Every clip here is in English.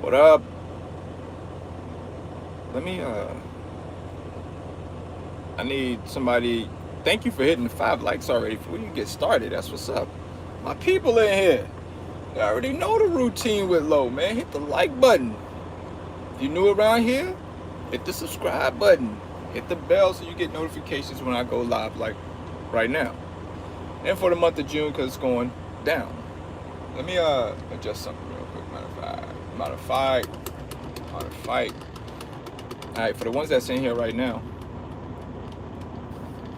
What up? Let me I need somebody. Thank you for hitting the 5 likes already before you get started. That's what's up. My people in here. You already know the routine with Lo, man. Hit the like button. If you're new around here, hit the subscribe button. Hit the bell so you get notifications when I go live, like right now. And for the month of June, because it's going down. Let me adjust something real quick. Matter of fact. Alright, for the ones that's in here right now,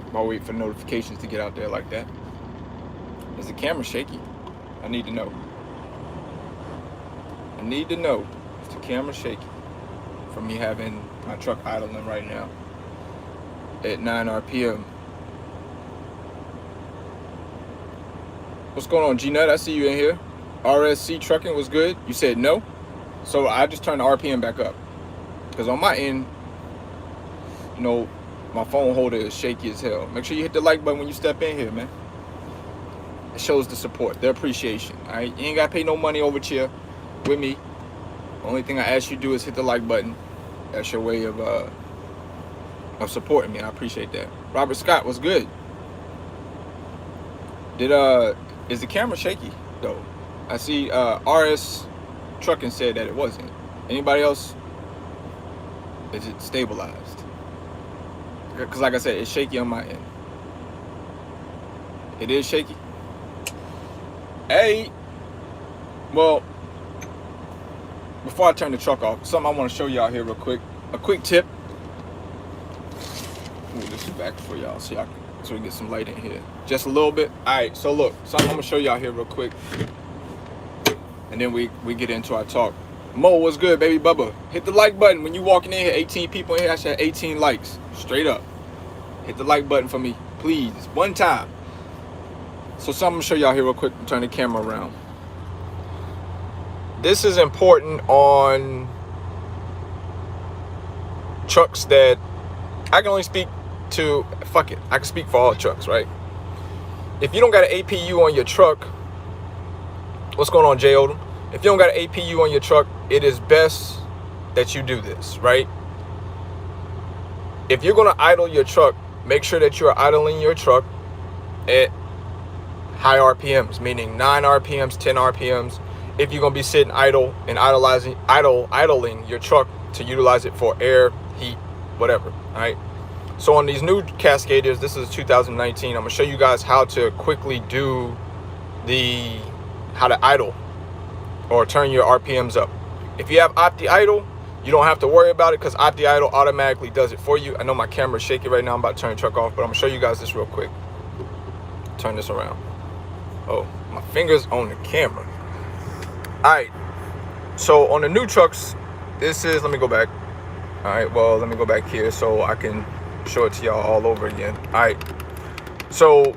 while I wait for notifications to get out there like that, is the camera shaky? I need to know. Is the camera shaky from me having my truck idling right now at 9 RPM? What's going on, G-Nut? I see you in here. RSC Trucking was good. You said no. So I just turned the RPM back up. Because on my end, my phone holder is shaky as hell. Make sure you hit the like button when you step in here, man. It shows the support, the appreciation. Alright, you ain't gotta pay no money over here with me. Only thing I ask you to do is hit the like button. That's your way of supporting me. I appreciate that. Robert Scott was good. Is the camera shaky though? I see RS Trucking said that it wasn't. Anybody else? Is it stabilized? Because like I said, it's shaky on my end. It is shaky. Hey, well, before I turn the truck off, something I want to show y'all here real quick. A quick tip. Move this back for y'all so we can get some light in here. Just a little bit. All right, so look, something I'm gonna show y'all here real quick, and then we get into our talk. Mo, what's good, baby Bubba? Hit the like button when you walking in here. 18 people in here. I should have 18 likes. Straight up. Hit the like button for me, please. One time. So something I'm gonna show y'all here real quick. Turn the camera around. This is important on trucks that I can only speak to. Fuck it. I can speak for all trucks, right? If you don't got an APU on your truck, what's going on, Jay Odom? If you don't got an APU on your truck, it is best that you do this, right? If you're going to idle your truck, make sure that you're idling your truck at high RPMs, meaning 9 RPMs, 10 RPMs. If you're going to be sitting idle and idling your truck to utilize it for air, heat, whatever, all right? So on these new Cascaders, this is 2019, I'm going to show you guys how to quickly do how to idle or turn your RPMs up. If you have Opti Idle, you don't have to worry about it because Opti Idle automatically does it for you. I know my camera's shaky right now. I'm about to turn the truck off, but I'm gonna show you guys this real quick. Turn this around. Oh, my finger's on the camera. All right. So on the new trucks, this is, let me go back. All right, well, let me go back here so I can show it to y'all all over again. All right. So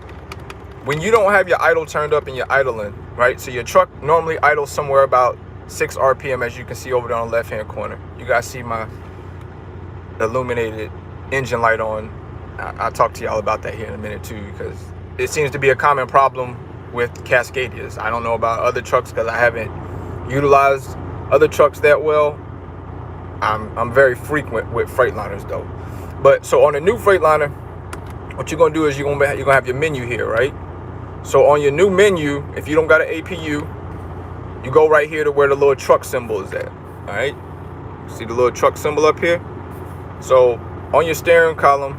when you don't have your idle turned up and you're idling, right? So your truck normally idles somewhere about 6 RPM, as you can see over there on the left-hand corner. You guys see my illuminated engine light on. I'll talk to y'all about that here in a minute too, because it seems to be a common problem with Cascadias. I don't know about other trucks because I haven't utilized other trucks that well. I'm very frequent with Freightliners though. But so on a new Freightliner, what you're gonna do is you're gonna have your menu here, right? So on your new menu, if you don't got an APU, you go right here to where the little truck symbol is at. All right, see the little truck symbol up here? So on your steering column,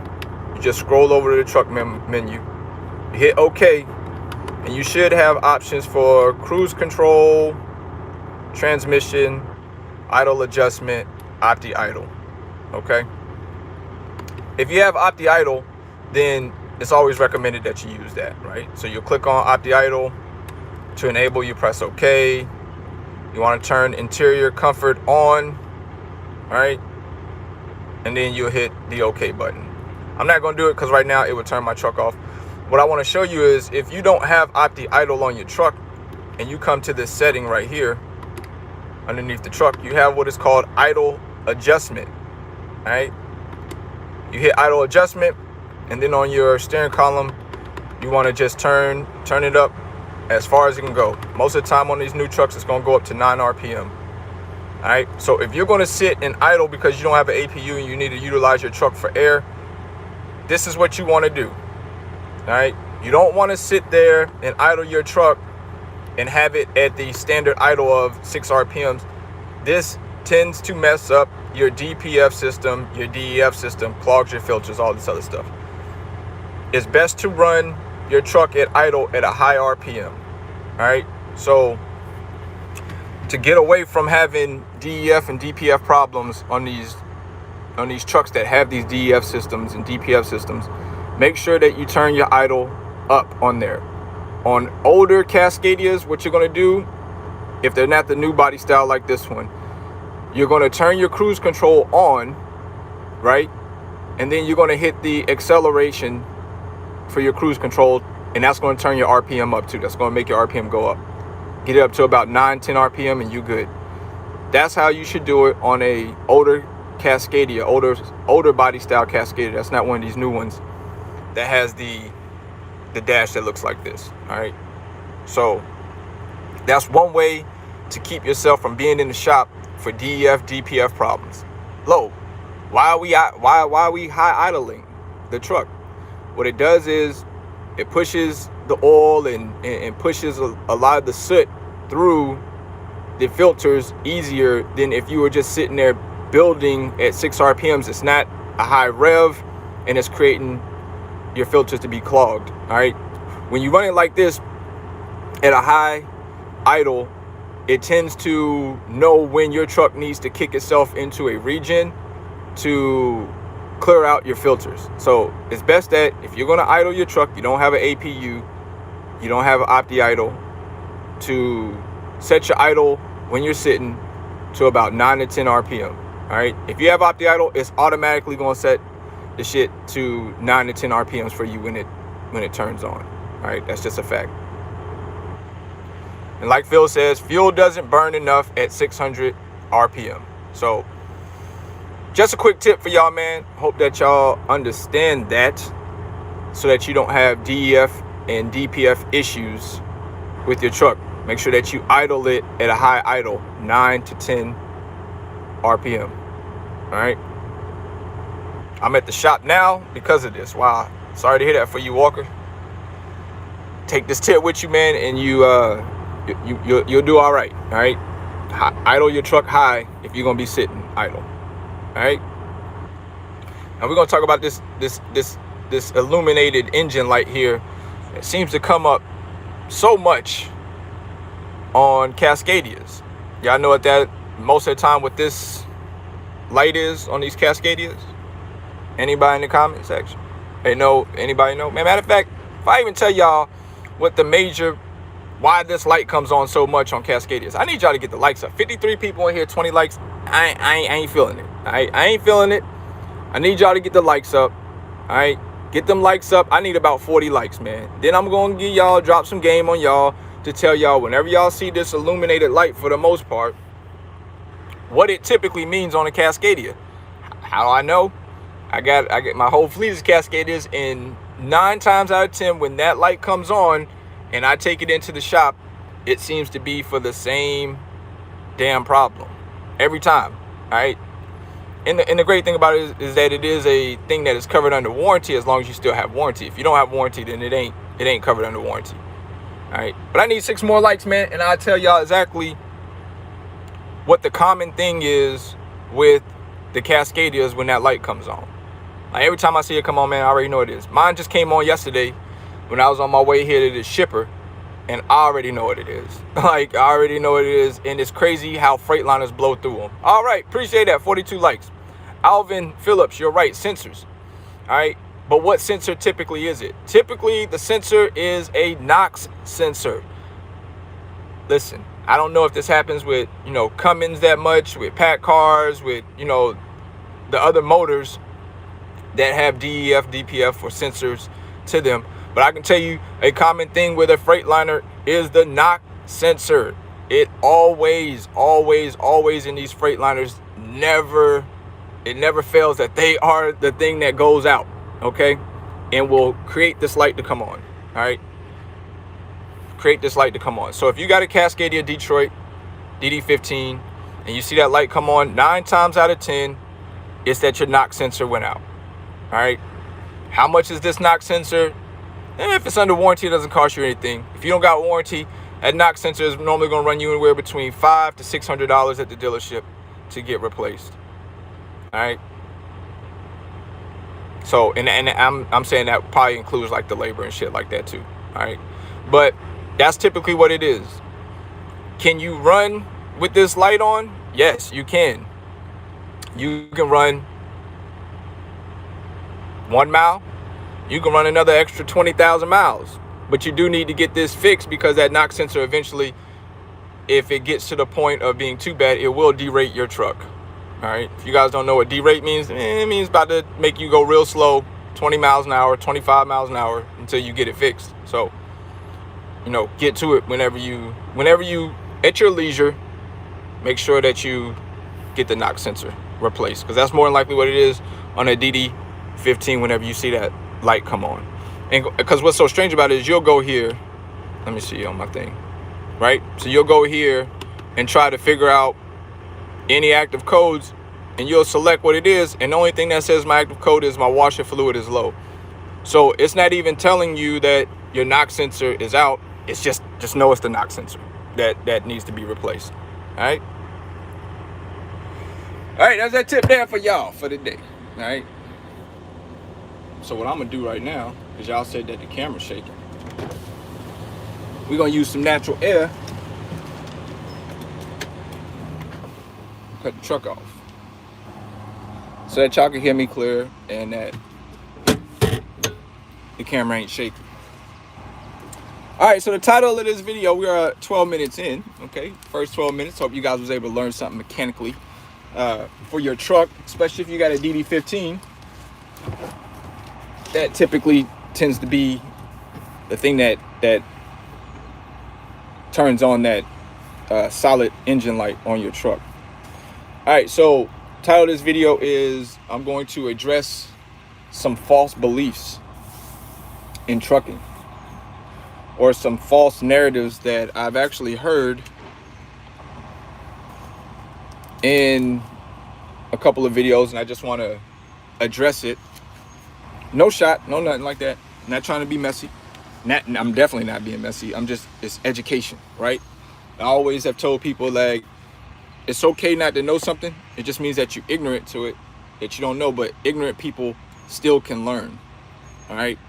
you just scroll over to the truck menu, you hit OK, and you should have options for cruise control, transmission, idle adjustment, Opti Idle. Okay, if you have Opti Idle, then it's always recommended that you use that, right? So you'll click on Opti Idle. To enable, you press OK. You want to turn interior comfort on, right? And then you'll hit the OK button. I'm not going to do it because right now it would turn my truck off. What I want to show you is if you don't have Opti Idle on your truck and you come to this setting right here underneath the truck, you have what is called idle adjustment, right? You hit idle adjustment, and then on your steering column, you want to just turn it up as far as it can go. Most of the time on these new trucks, it's going to go up to 9 RPM. All right. So if you're going to sit and idle because you don't have an APU and you need to utilize your truck for air, this is what you want to do. All right. You don't want to sit there and idle your truck and have it at the standard idle of 6 RPMs. This tends to mess up your DPF system, your DEF system, clogs your filters, all this other stuff. It's best to run your truck at idle at a high RPM. All right. So to get away from having DEF and DPF problems on these trucks that have these DEF systems and DPF systems, make sure that you turn your idle up on there. On older Cascadias, what you're going to do, if they're not the new body style like this one, you're going to turn your cruise control on, right? And then you're going to hit the acceleration for your cruise control, and that's going to turn your RPM up too. That's going to make your RPM go up. Get it up to about 9-10 RPM and you good. That's how you should do it on a older Cascadia, older body style Cascadia. That's not one of these new ones that has the dash that looks like this. All right. So that's one way to keep yourself from being in the shop for DEF, DPF problems. Low. Why are we high idling the truck? What it does is it pushes the oil and pushes a lot of the soot through the filters easier than if you were just sitting there building at 6 RPMs. It's not a high rev and it's creating your filters to be clogged. All right. When you run it like this at a high idle, it tends to know when your truck needs to kick itself into a regen to clear out your filters. So it's best that if you're going to idle your truck, you don't have an APU, you don't have an opti idle, to set your idle when you're sitting to about 9 to 10 RPM. All right. If you have opti idle, it's automatically going to set the shit to 9 to 10 RPMs for you when it turns on. All right. That's just a fact. And like Phil says, fuel doesn't burn enough at 600 RPM. So just a quick tip for y'all, man. Hope that y'all understand that so that you don't have DEF and DPF issues with your truck. Make sure that you idle it at a high idle, 9 to 10 RPM. All right. I'm at the shop now because of this. Wow. Sorry to hear that for you, Walker. Take this tip with you, man, and you'll do all right. All right. Idle your truck high if you're gonna be sitting idle. All right. Now we're gonna talk about this illuminated engine light here. It seems to come up so much on Cascadias. Y'all know what that most of the time what this light is on these Cascadias? Anybody in the comment section? Anybody know? Man, matter of fact, if I even tell y'all what why this light comes on so much on Cascadias, I need y'all to get the likes up. 53 people in here, 20 likes. I ain't feeling it. I ain't feeling it. I need y'all to get the likes up. All right, get them likes up. I need about 40 likes, man. Then I'm gonna give y'all, drop some game on y'all to tell y'all whenever y'all see this illuminated light, for the most part, what it typically means on a Cascadia. How do I know? I get my whole fleet is Cascadias, and 9 times out of 10 when that light comes on and I take it into the shop, it seems to be for the same damn problem every time. All right. And the great thing about it is that it is a thing that is covered under warranty as long as you still have warranty. If you don't have warranty, then it ain't covered under warranty. All right. But I need 6 more likes, man, and I'll tell y'all exactly what the common thing is with the Cascadias when that light comes on. Like every time I see it come on, man, I already know what it is. Mine just came on yesterday when I was on my way here to the shipper, and I already know what it is. Like, I already know what it is, and it's crazy how Freightliners blow through them. All right, appreciate that, 42 likes. Alvin Phillips, you're right, sensors. All right, but what sensor typically is it? Typically, the sensor is a NOx sensor. Listen, I don't know if this happens with, Cummins that much, with Pack cars, with, the other motors that have DEF, DPF, or sensors to them. But I can tell you a common thing with a Freightliner is the NOx sensor. It always in these Freightliners, it never fails that they are the thing that goes out, okay? And will create this light to come on, all right? Create this light to come on. So if you got a Cascadia Detroit DD15, and you see that light come on, 9 times out of 10, it's that your knock sensor went out. All right. How much is this knock sensor? If it's under warranty, it doesn't cost you anything. If you don't got warranty, that knock sensor is normally going to run you anywhere between $500 to $600 at the dealership to get replaced. All right. So, and I'm saying that probably includes like the labor and shit like that too. All right. But that's typically what it is. Can you run with this light on? Yes, you can. You can run 1 mile. You can run another extra 20,000 miles. But you do need to get this fixed, because that knock sensor eventually, if it gets to the point of being too bad, it will derate your truck. All right. If you guys don't know what derate means, it means about to make you go real slow, 20 miles an hour, 25 miles an hour until you get it fixed. So, you know, get to it whenever you, at your leisure, make sure that you get the knock sensor replaced, because that's more than likely what it is on a DD15 whenever you see that light come on. And because what's so strange about it is you'll go here, let me see on my thing, right? So you'll go here and try to figure out any active codes, and you'll select what it is, and the only thing that says my active code is my washer fluid is low. So it's not even telling you that your knock sensor is out. It's just know it's the knock sensor that needs to be replaced. All right. All right, that's that tip there for y'all for the day. All right. So what I'm gonna do right now, because y'all said that the camera's shaking, we're gonna use some natural air. Cut the truck off so that y'all can hear me clear and that the camera ain't shaking. All right, so the title of this video, we are 12 minutes in. Okay, first 12 minutes. Hope you guys was able to learn something mechanically for your truck, especially if you got a DD15. That typically tends to be the thing that turns on that solid engine light on your truck. All right, so title of this video is I'm going to address some false beliefs in trucking, or some false narratives that I've actually heard in a couple of videos, and I just want to address it. No shot, no nothing like that. I'm not trying to be messy. I'm definitely not being messy. It's education, right? I always have told people, like, it's okay not to know something. It just means that you're ignorant to it, that you don't know, but ignorant people still can learn, all right?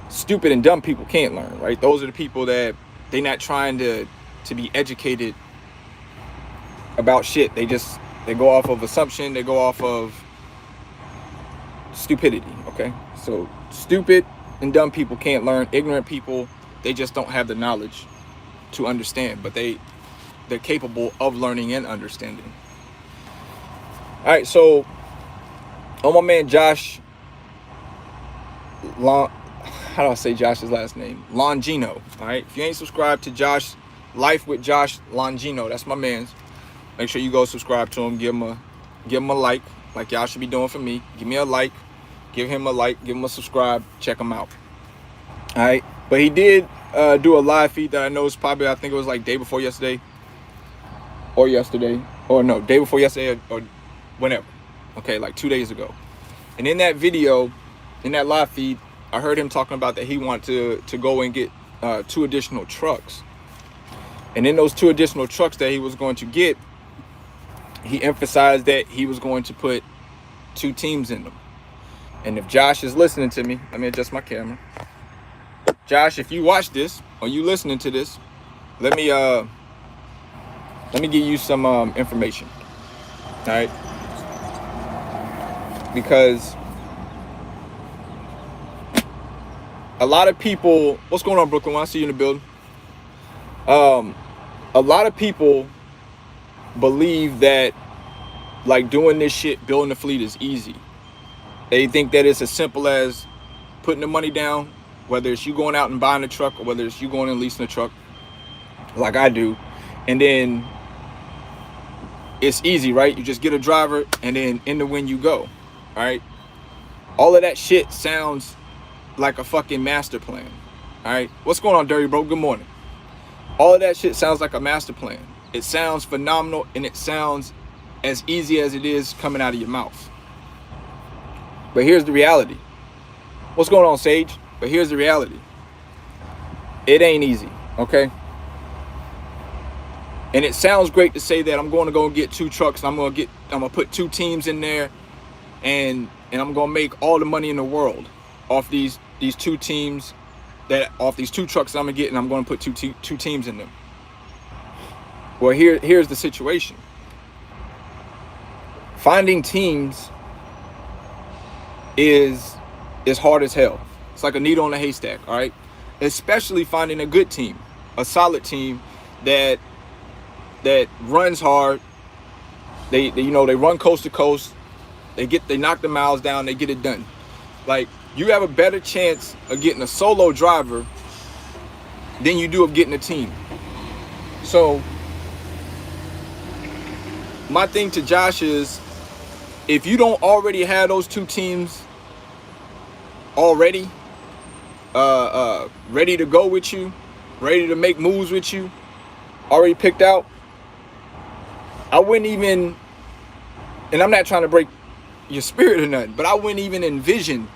Stupid and dumb people can't learn, right? Those are the people that they're not trying to be educated about shit. They go off of assumption. They go off of stupidity, okay? So stupid and dumb people can't learn. Ignorant people, they just don't have the knowledge to understand, but they're capable of learning and understanding. All right, so on my man Josh how do I say Josh's last name? Longino. All right, if you ain't subscribed to Josh Life with Josh Longino, that's my man's. Make sure you go subscribe to him. Give him a like y'all should be doing for me. Give me a like, give him a like, give him a subscribe, check him out. All right, but he did do a live feed that I know is probably, I think it was like day before yesterday, or day before yesterday, or whenever. Okay, like 2 days ago. And in that video, in that live feed, I heard him talking about that he wanted to go and get 2 additional trucks. And in those 2 additional trucks that he was going to get, he emphasized that he was going to put 2 teams in them. And if Josh is listening to me, let me adjust my camera. Josh, if you watch this or you listening to this, let me give you some information. All right? Because a lot of people, what's going on, Brooklyn? I see you in the building. A lot of people believe that, like, doing this shit, building a fleet is easy. They think that it's as simple as putting the money down, whether it's you going out and buying a truck or whether it's you going and leasing a truck, like I do. And then it's easy, right? You just get a driver and then in the wind you go, all right? All of that shit sounds like a fucking master plan, all right? What's going on, Dirty Bro? Good morning. All of that shit sounds like a master plan. It sounds phenomenal, and it sounds as easy as it is coming out of your mouth. But here's the reality. What's going on, Sage? But here's the reality. It ain't easy, okay? And it sounds great to say that I'm going to go and get 2 trucks. I'm gonna put 2 teams in there, and I'm gonna make all the money in the world off these 2 teams, off these 2 trucks that I'm gonna get, and I'm gonna put two teams in them. Well, here's the situation. Finding teams is hard as hell. It's like a needle in a haystack, all right? Especially finding a good team, a solid team that runs hard. They run coast to coast. They knock the miles down. They get it done. Like, you have a better chance of getting a solo driver than you do of getting a team. So my thing to Josh is, if you don't already have those 2 teams already ready to go with you, ready to make moves with you, already picked out, I wouldn't even, and I'm not trying to break your spirit or nothing, but I wouldn't even envision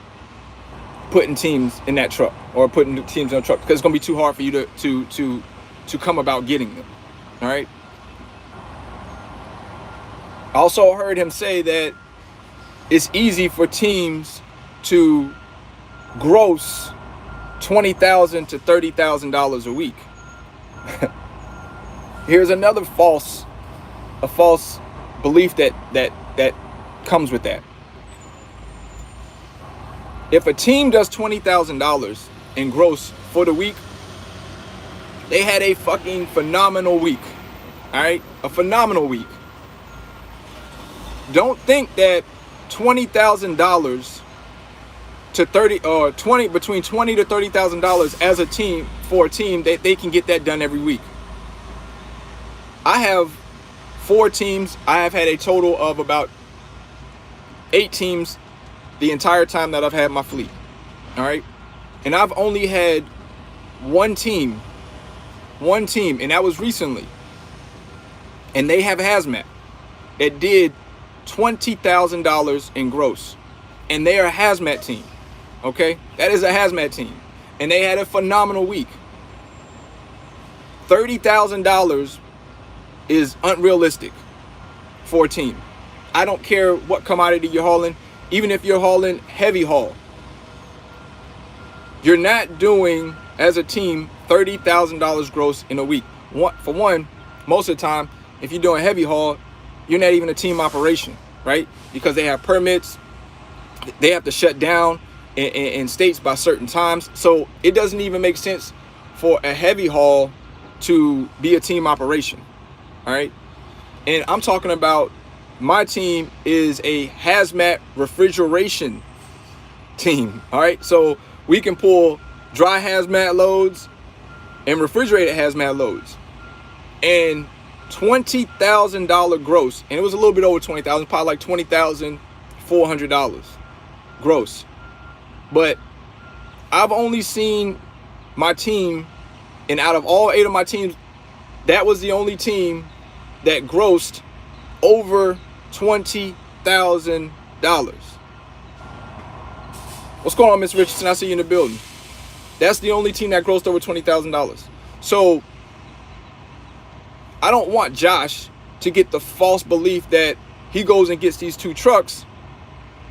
putting teams in that truck or putting teams in a truck, because it's gonna be too hard for you to come about getting them. All right. I also heard him say that it's easy for teams to gross $20,000 to $30,000 a week. Here's another false belief that comes with that. If a team does $20,000 in gross for the week, they had a fucking phenomenal week. All right, a phenomenal week. Don't think that $20,000 to between $20,000 to $30,000 as a team, for a team, that they can get that done every week. I have 4 teams. I have had a total of about 8 teams the entire time that I've had my fleet. All right, and I've only had one team, and that was recently. And they have hazmat that did $20,000 in gross, and they are a hazmat team. Okay, that is a hazmat team, and they had a phenomenal week. $30,000 is unrealistic for a team. I don't care what commodity you're hauling, even if you're hauling heavy haul. You're not doing, as a team, $30,000 gross in a week. For one, most of the time, if you're doing heavy haul, you're not even a team operation, right? Because they have permits, they have to shut down in states by certain times. So it doesn't even make sense for a heavy haul to be a team operation, all right? And I'm talking about, my team is a hazmat refrigeration team, all right? So we can pull dry hazmat loads and refrigerated hazmat loads. And $20,000 gross, and it was a little bit over 20,000, probably like $20,400 gross. But I've only seen my team, and out of all 8 of my teams, that was the only team that grossed over $20,000. What's going on, Miss Richardson? I see you in the building. That's the only team that grossed over $20,000. So I don't want Josh to get the false belief that he goes and gets these 2 trucks,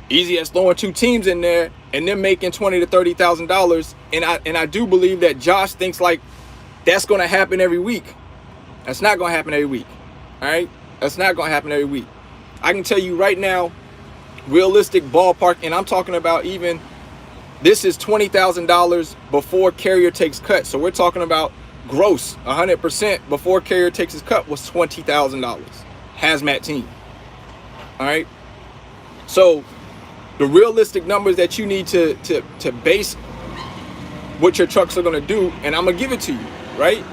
easy as throwing 2 teams in there and then making $20,000 to $30,000. And I do believe that Josh thinks like that's going to happen every week. That's not going to happen every week. All right, that's not going to happen every week. I can tell you right now, realistic ballpark, and I'm talking about, even this is $20,000 before carrier takes cut. So we're talking about gross 100% before carrier takes his cut was $20,000 hazmat team. All right, so the realistic numbers that you need to base what your trucks are going to do, and I'm gonna give it to you, right?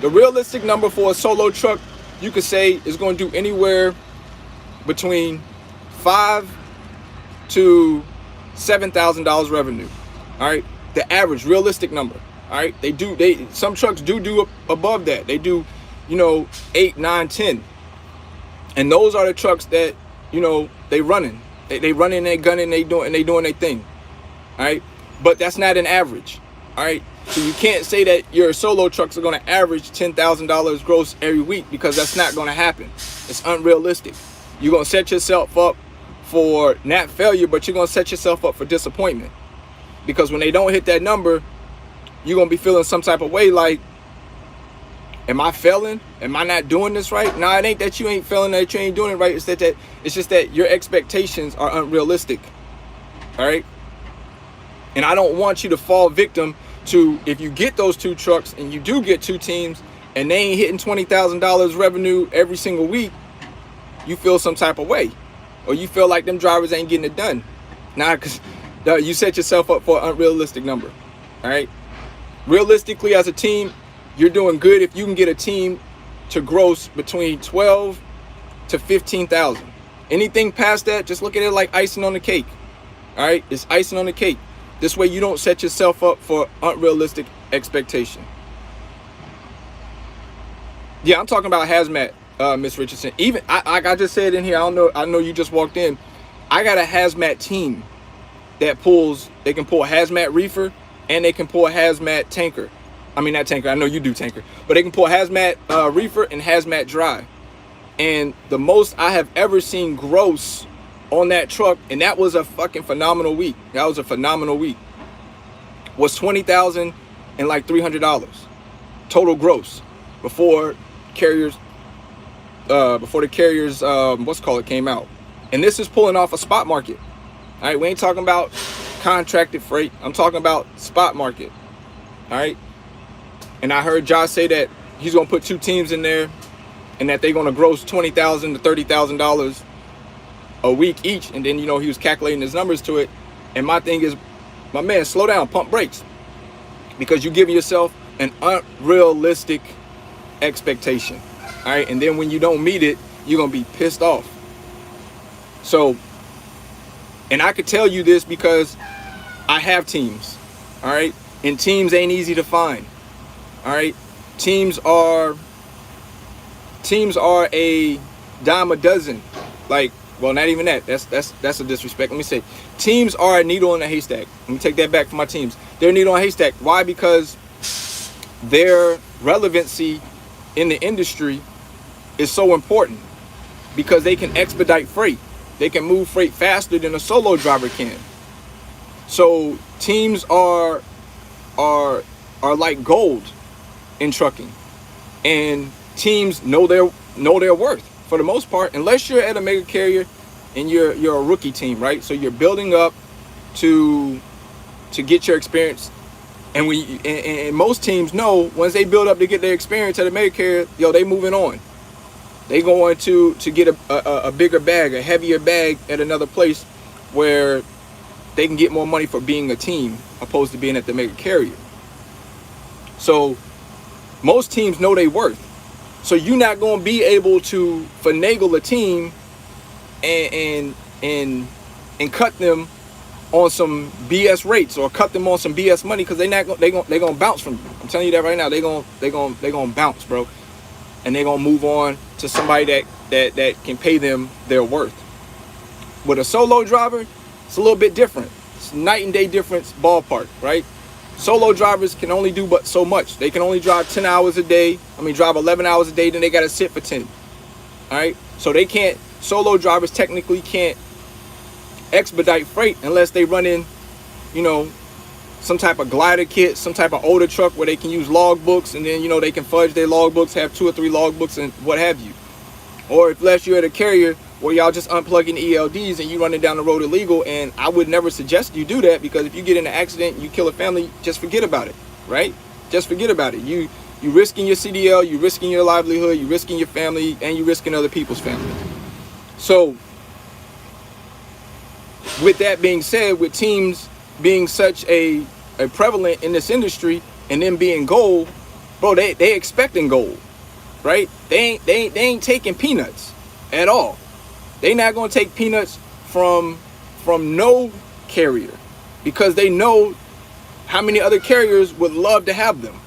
The realistic number for a solo truck, you could say, is going to do anywhere between $5,000 to $7,000 revenue. All right, the average realistic number. All right, some trucks do above that. They do 8, 9, 10. And those are the trucks that, they running. They running, they gunning, they doing their thing. All right. But that's not an average. All right. So you can't say that your solo trucks are going to average $10,000 gross every week, because that's not going to happen. It's unrealistic. You're going to set yourself up for not failure, but you're going to set yourself up for disappointment. Because when they don't hit that number, you're going to be feeling some type of way like, am I failing? Am I not doing this right? No, it ain't that you ain't failing, that you ain't doing it right. It's just that your expectations are unrealistic. All right. And I don't want you to fall victim to, if you get those 2 trucks and you do get 2 teams and they ain't hitting $20,000 revenue every single week, you feel some type of way, or you feel like them drivers ain't getting it done. Nah, because you set yourself up for an unrealistic number. All right. Realistically, as a team, you're doing good if you can get a team to gross between 12 to 15,000. Anything past that, just look at it like icing on the cake. All right. It's icing on the cake. This way you don't set yourself up for unrealistic expectation. Yeah, I'm talking about hazmat, Miss Richardson. Even like I just said in here, I know you just walked in. I got a hazmat team that they can pull a hazmat reefer and they can pull a hazmat tanker. I mean, not tanker, I know you do tanker, but they can pull hazmat reefer and hazmat dry. And the most I have ever seen gross on that truck, and that was a fucking phenomenal week. That was a phenomenal week. Was $20,000 and like $300 total gross before carriers, came out. And this is pulling off a spot market. All right, we ain't talking about contracted freight. I'm talking about spot market. All right. And I heard Josh say that he's gonna put 2 teams in there, and that they're gonna gross $20,000 to $30,000 a week each. And then, he was calculating his numbers to it. And my thing is, my man, slow down, pump brakes, because you're giving yourself an unrealistic expectation. All right. And then when you don't meet it, you're going to be pissed off. So, and I could tell you this because I have teams. All right. And teams ain't easy to find. All right. Teams are a dime a dozen. Like, well, not even that. That's a disrespect. Let me say, teams are a needle in a haystack. Let me take that back for my teams. They're a needle in a haystack. Why? Because their relevancy in the industry is so important, because they can expedite freight. They can move freight faster than a solo driver can. So teams are like gold in trucking, and teams know their worth. For the most part, unless you're at a mega carrier and you're a rookie team, right? So you're building up to get your experience. And and most teams know, once they build up to get their experience at a mega carrier, they moving on. They going to get a bigger bag, a heavier bag at another place where they can get more money for being a team opposed to being at the mega carrier. So most teams know their worth. So you're not going to be able to finagle a team and cut them on some BS rates, or cut them on some BS money, because they're gonna bounce from you. I'm telling you that right now. They gonna bounce, bro, and they're gonna move on to somebody that can pay them their worth. With a solo driver, it's a little bit different. It's night and day difference ballpark, right? Solo drivers can only do but so much. They can only drive 10 hours a day. Drive 11 hours a day, then they got to sit for 10. All right. So solo drivers technically can't expedite freight unless they run in, some type of glider kit, some type of older truck where they can use log books, and then, they can fudge their log books, have 2 or 3 log books and what have you. Or unless you're at a carrier where y'all just unplugging the ELDs and you running down the road illegal. And I would never suggest you do that, because if you get in an accident, you kill a family, just forget about it, right? Just forget about it. You risking your CDL, you risking your livelihood, you risking your family, and you risking other people's family. So with that being said, with teams being such a prevalent in this industry, and them being gold, bro, they expecting gold, right? They ain't taking peanuts at all. They not gonna take peanuts from no carrier, because they know how many other carriers would love to have them.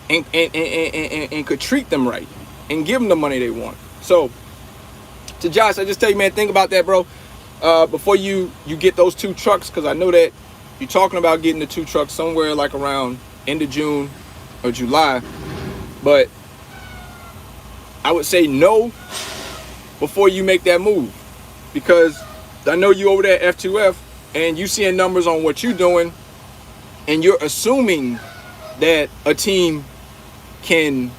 and could treat them right and give them the money they want. So to Josh, I just tell you, man, think about that, bro, before you get those 2 trucks, because I know that you're talking about getting the 2 trucks somewhere like around end of June or July. But I would say no before you make that move, because I know you over there at F2F and you seeing numbers on what you're doing, and you're assuming that a team can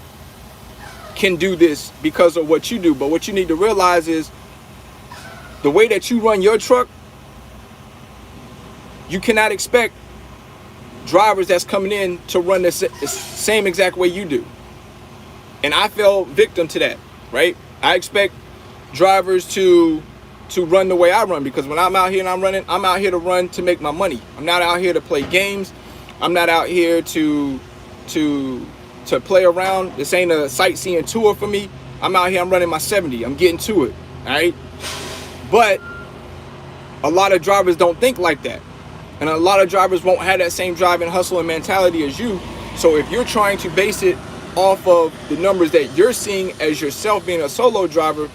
do this because of what you do. But what you need to realize is the way that you run your truck, you cannot expect drivers that's coming in to run the same exact way you do. And I fell victim to that, right? I expect drivers to run the way I run, because when I'm out here and I'm running, I'm out here to run to make my money. I'm not out here to play games. I'm not out here to play around. This ain't a sightseeing tour for me. I'm out here, I'm running my 70. I'm getting to it, all right? But a lot of drivers don't think like that. And a lot of drivers won't have that same drive and hustle and mentality as you. So if you're trying to base it off of the numbers that you're seeing as yourself being a solo driver,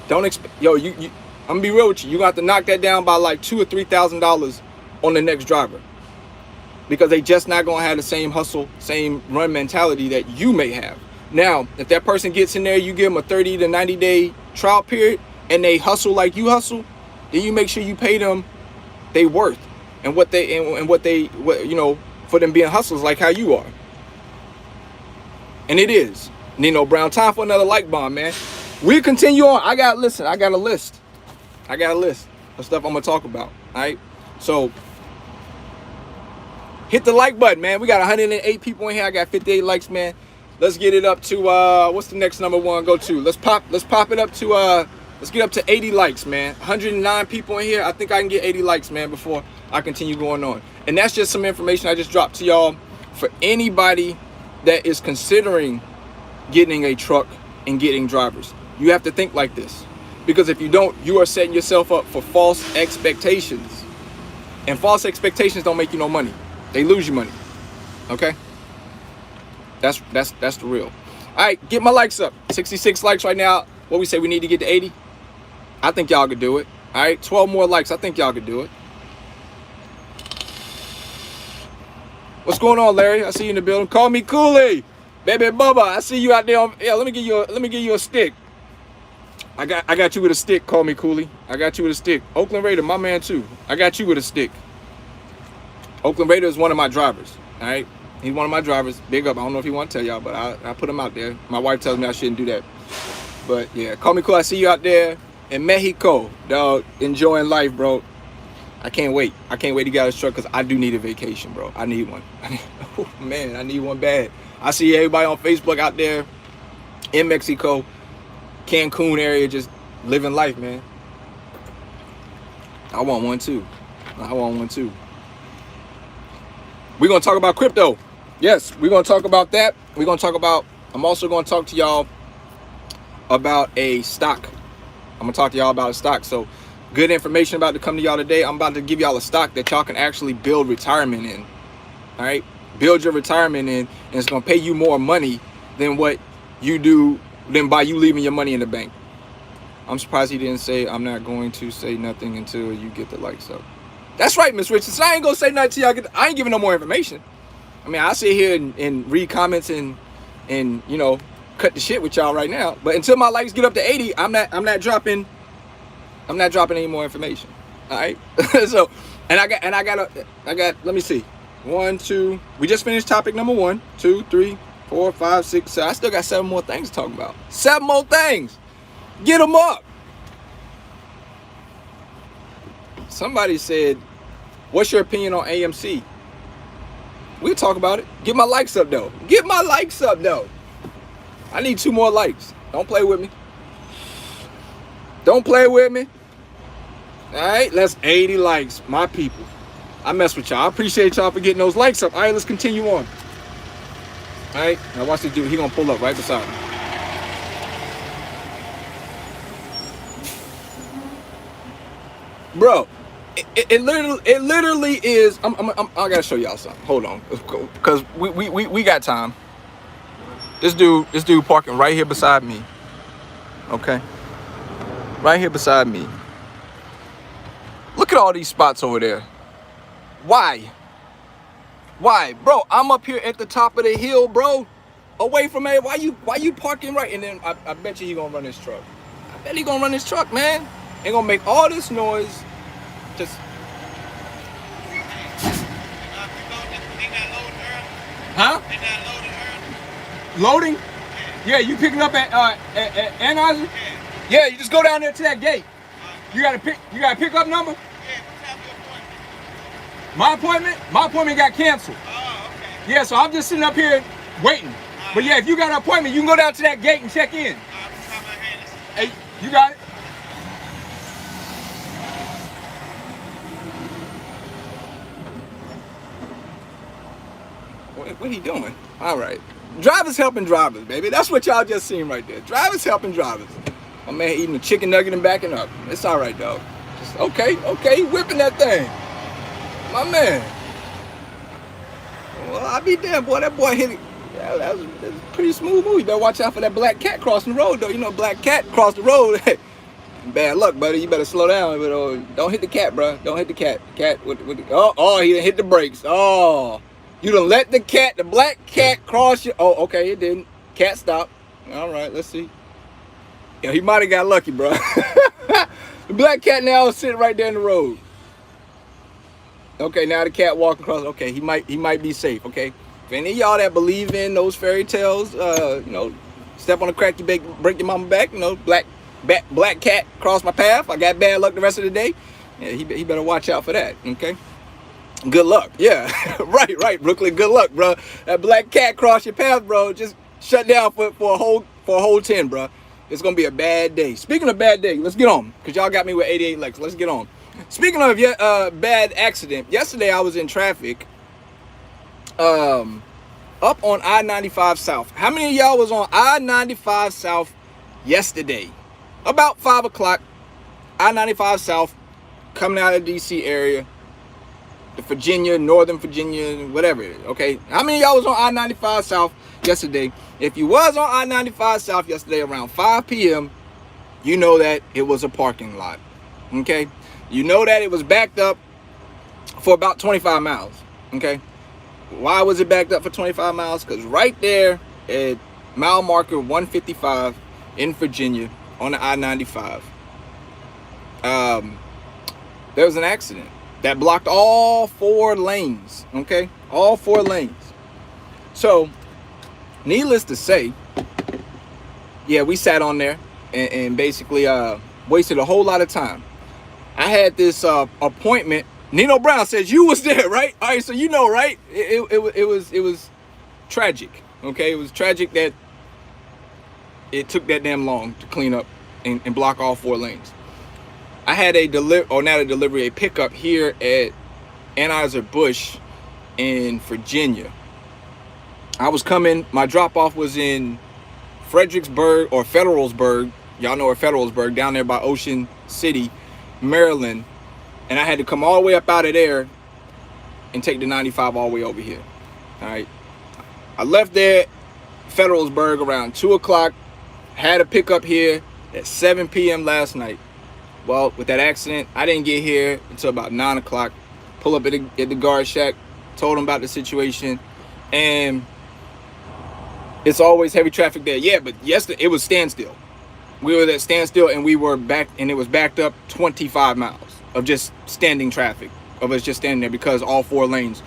don't expect, I'm gonna be real with you. You got to knock that down by like $2,000 or $3,000 on the next driver, because they just not gonna have the same hustle, same run mentality that you may have. Now, if that person gets in there, you give them a 30 to 90 day trial period, and they hustle like you hustle, then you make sure you pay them they worth and what for them being hustlers like how you are. And it is. Nino Brown, time for another like bomb, man. We continue on. I got a list of stuff I'm gonna talk about. All right. So hit the like button, man. We got 108 people in here. I got 58 likes, man. Let's get it up to what's the next number one go to? Let's pop it up to let's get up to 80 likes, man. 109 people in here. I think I can get 80 likes, man, before I continue going on. And that's just some information I just dropped to y'all for anybody that is considering getting a truck and getting drivers. You have to think like this, because if you don't, you are setting yourself up for false expectations, and false expectations don't make you no money. They lose you money. Okay, that's the real. All right, get my likes up. 66 likes right now. What we say, we need to get to 80. I think y'all could do it. All right, 12 more likes. I think y'all could do it. What's going on, Larry? I see you in the building. Call me Cooley, baby Bubba. I see you out there. Let me give you a stick. I got you with a stick. Call me Cooley. I got you with a stick. Oakland Raider, my man too. I got you with a stick. Oakland Raider is one of my drivers. All right, he's one of my drivers. Big up. I don't know if he want to tell y'all, but I put him out there. My wife tells me I shouldn't do that, but yeah, call me Cool. I see you out there in Mexico, dog, enjoying life, bro. I can't wait to get out of this truck, because I do need a vacation, bro. I need one. Oh, man, I need one bad. I see everybody on Facebook out there in Mexico, Cancun area, just living life, man. I want one too. We're going to talk about crypto. Yes, we're going to talk about that. I'm also going to talk to y'all about a stock. I'm going to talk to y'all about a stock. So good information about to come to y'all today. I'm about to give y'all a stock that y'all can actually build retirement in. All right, build your retirement in, and it's gonna pay you more money than what you do by you leaving your money in the bank. I'm surprised he didn't say, I'm not going to say nothing until you get the likes up. That's right, Miss Richardson. I ain't gonna say nothing till y'all I ain't giving no more information. I mean, I sit here and read comments and cut the shit with y'all right now. But until my likes get up to 80, I'm not dropping any more information. All right. So, and I got let me see. 1, 2. We just finished topic number 1, 2, 3, 4, 5, 6, 7. I still got 7 more things to talk about. 7 more things. Get them up. Somebody said, what's your opinion on AMC? We'll talk about it. Get my likes up though. I need 2 more likes. Don't play with me. All right, that's 80 likes, my people. I mess with y'all. I appreciate y'all for getting those likes up. All right, let's continue on. All right, now watch this dude. He gonna pull up right beside me. Bro, it literally is. I gotta show y'all something. Hold on, because we got time. This dude parking right here beside me. Okay. Right here beside me. Look at all these spots over there. Why? Why? Bro, I'm up here at the top of the hill, bro. Away from it. Why you parking right? And then I bet you he gonna run his truck. I bet he gonna run his truck, man. Ain't gonna make all this noise. Just huh? Loading? Yeah, you picking up at Anheuser? Yeah, you just go down there to that gate. You got a pickup number? My appointment got canceled. Oh, okay. Yeah, so I'm just sitting up here waiting. But yeah, if you got an appointment, you can go down to that gate and check in. Hey, you got it? What he doing? All right. Drivers helping drivers, baby. That's what y'all just seen right there. Drivers helping drivers. My man eating a chicken nugget and backing up. It's all right, dog. Just, okay, whipping that thing. My man. Well, I be damn, boy. That boy hit it. Yeah, that was a pretty smooth move. You better watch out for that black cat crossing the road, though. You know, black cat crossed the road. Bad luck, buddy. You better slow down. But don't hit the cat, bro. Don't hit the cat. Cat with the, oh, he done hit the brakes. Oh, you done let the black cat cross you. Oh, okay, it didn't. Cat stopped. All right, let's see. Yeah, he might have got lucky, bro. The black cat now is sitting right there in the road. Okay, now the cat walking across. Okay, he might be safe. Okay, if any of y'all that believe in those fairy tales, you know, step on a crack, you break your mama back. You know, black cat crossed my path. I got bad luck the rest of the day. Yeah, he better watch out for that. Okay, good luck. Yeah, right, Brooklyn. Good luck, bro. That black cat crossed your path, bro. Just shut down for a whole 10, bro. It's gonna be a bad day. Speaking of bad day, let's get on, cause y'all got me with 88 Lex. Let's get on. Speaking of bad accident, yesterday I was in traffic up on I-95 South. How many of y'all was on I-95 South yesterday? About 5 o'clock, I-95 South, coming out of the DC area, the Virginia, Northern Virginia, whatever it is, okay? How many of y'all was on I-95 South yesterday? If you was on I-95 South yesterday around 5 p.m., you know that it was a parking lot, okay? You know that it was backed up for about 25 miles, okay? Why was it backed up for 25 miles? Because right there at mile marker 155 in Virginia on the I-95, there was an accident that blocked all 4 lanes, okay? All 4 lanes. So, needless to say, yeah, we sat on there and basically wasted a whole lot of time. I had this appointment. Nino Brown says you was there, right? All right, so you know, right? It was tragic. Okay, it was tragic that it took that damn long to clean up and block all 4 lanes. I had a pickup here at Anheuser-Busch in Virginia. I was coming. My drop off was in Fredericksburg or Federalsburg. Y'all know where Federalsburg, down there by Ocean City, Maryland, and I had to come all the way up out of there and take the 95 all the way over here. All right, I left there Federalsburg around 2 o'clock, had a pickup here at 7 p.m. last night. Well, with that accident, I didn't get here until about 9 o'clock. Pull up at the guard shack, told them about the situation, and it's always heavy traffic there. Yeah, but yesterday it was standstill. We were at standstill and we were back, and it was backed up 25 miles of just standing traffic, of us just standing there because all 4 lanes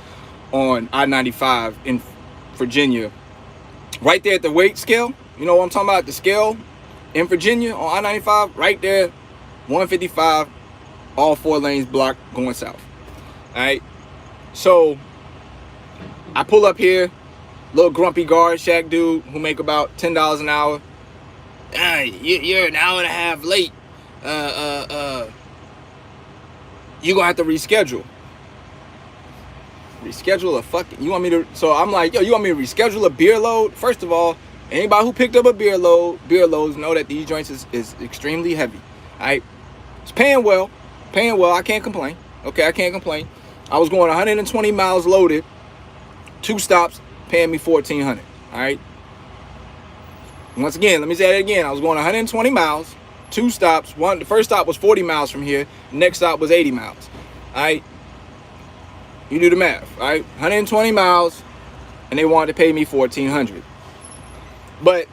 on I-95 in Virginia, right there at the weight scale, you know what I'm talking about, the scale in Virginia on I-95, right there, 155, all 4 lanes blocked going south. All right, so I pull up here, little grumpy guard shack dude who make about $10 an hour. You're an hour and a half late. You gonna have to reschedule. Reschedule a fucking, you want me to, so I'm like, yo, you want me to reschedule a beer load? First of all, anybody who picked up a beer loads know that these joints is extremely heavy. All right, it's paying well, I can't complain. Okay, I can't complain. I was going 120 miles loaded, 2 stops, paying me $1,400. All right, Once again, let me say that again. I was going 120 miles, 2 stops. The first stop was 40 miles from here. The next stop was 80 miles. All right. You do the math. All right. 120 miles, and they wanted to pay me $1,400. But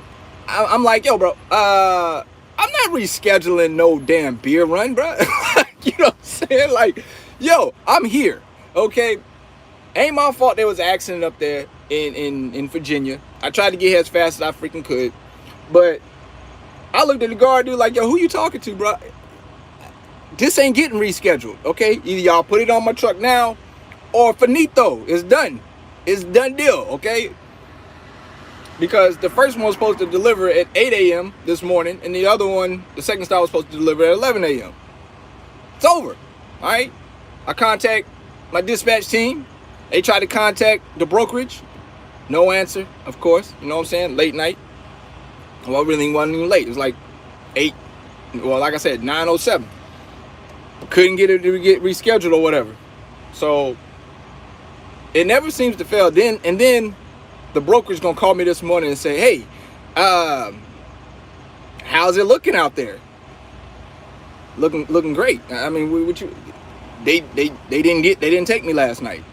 I'm like, yo, bro, I'm not rescheduling no damn beer run, bro. You know what I'm saying? Like, yo, I'm here, okay? Ain't my fault there was an accident up there in Virginia. I tried to get here as fast as I freaking could. But I looked at the guard dude like, yo, who you talking to, bro? This ain't getting rescheduled, okay? Either y'all put it on my truck now or finito. It's done. It's done deal, okay? Because the first one was supposed to deliver at 8 a.m. this morning, and the other one, the second stop, was supposed to deliver at 11 a.m. It's over, all right? I contact my dispatch team. They tried to contact the brokerage. No answer, of course. You know what I'm saying? Late night. Well, it really wasn't even late. It was like 8, well, like I said, 9:07. Couldn't get it to get rescheduled or whatever. So it never seems to fail. Then the broker's gonna call me this morning and say, hey, how's it looking out there? Looking great. I mean, they didn't take me last night.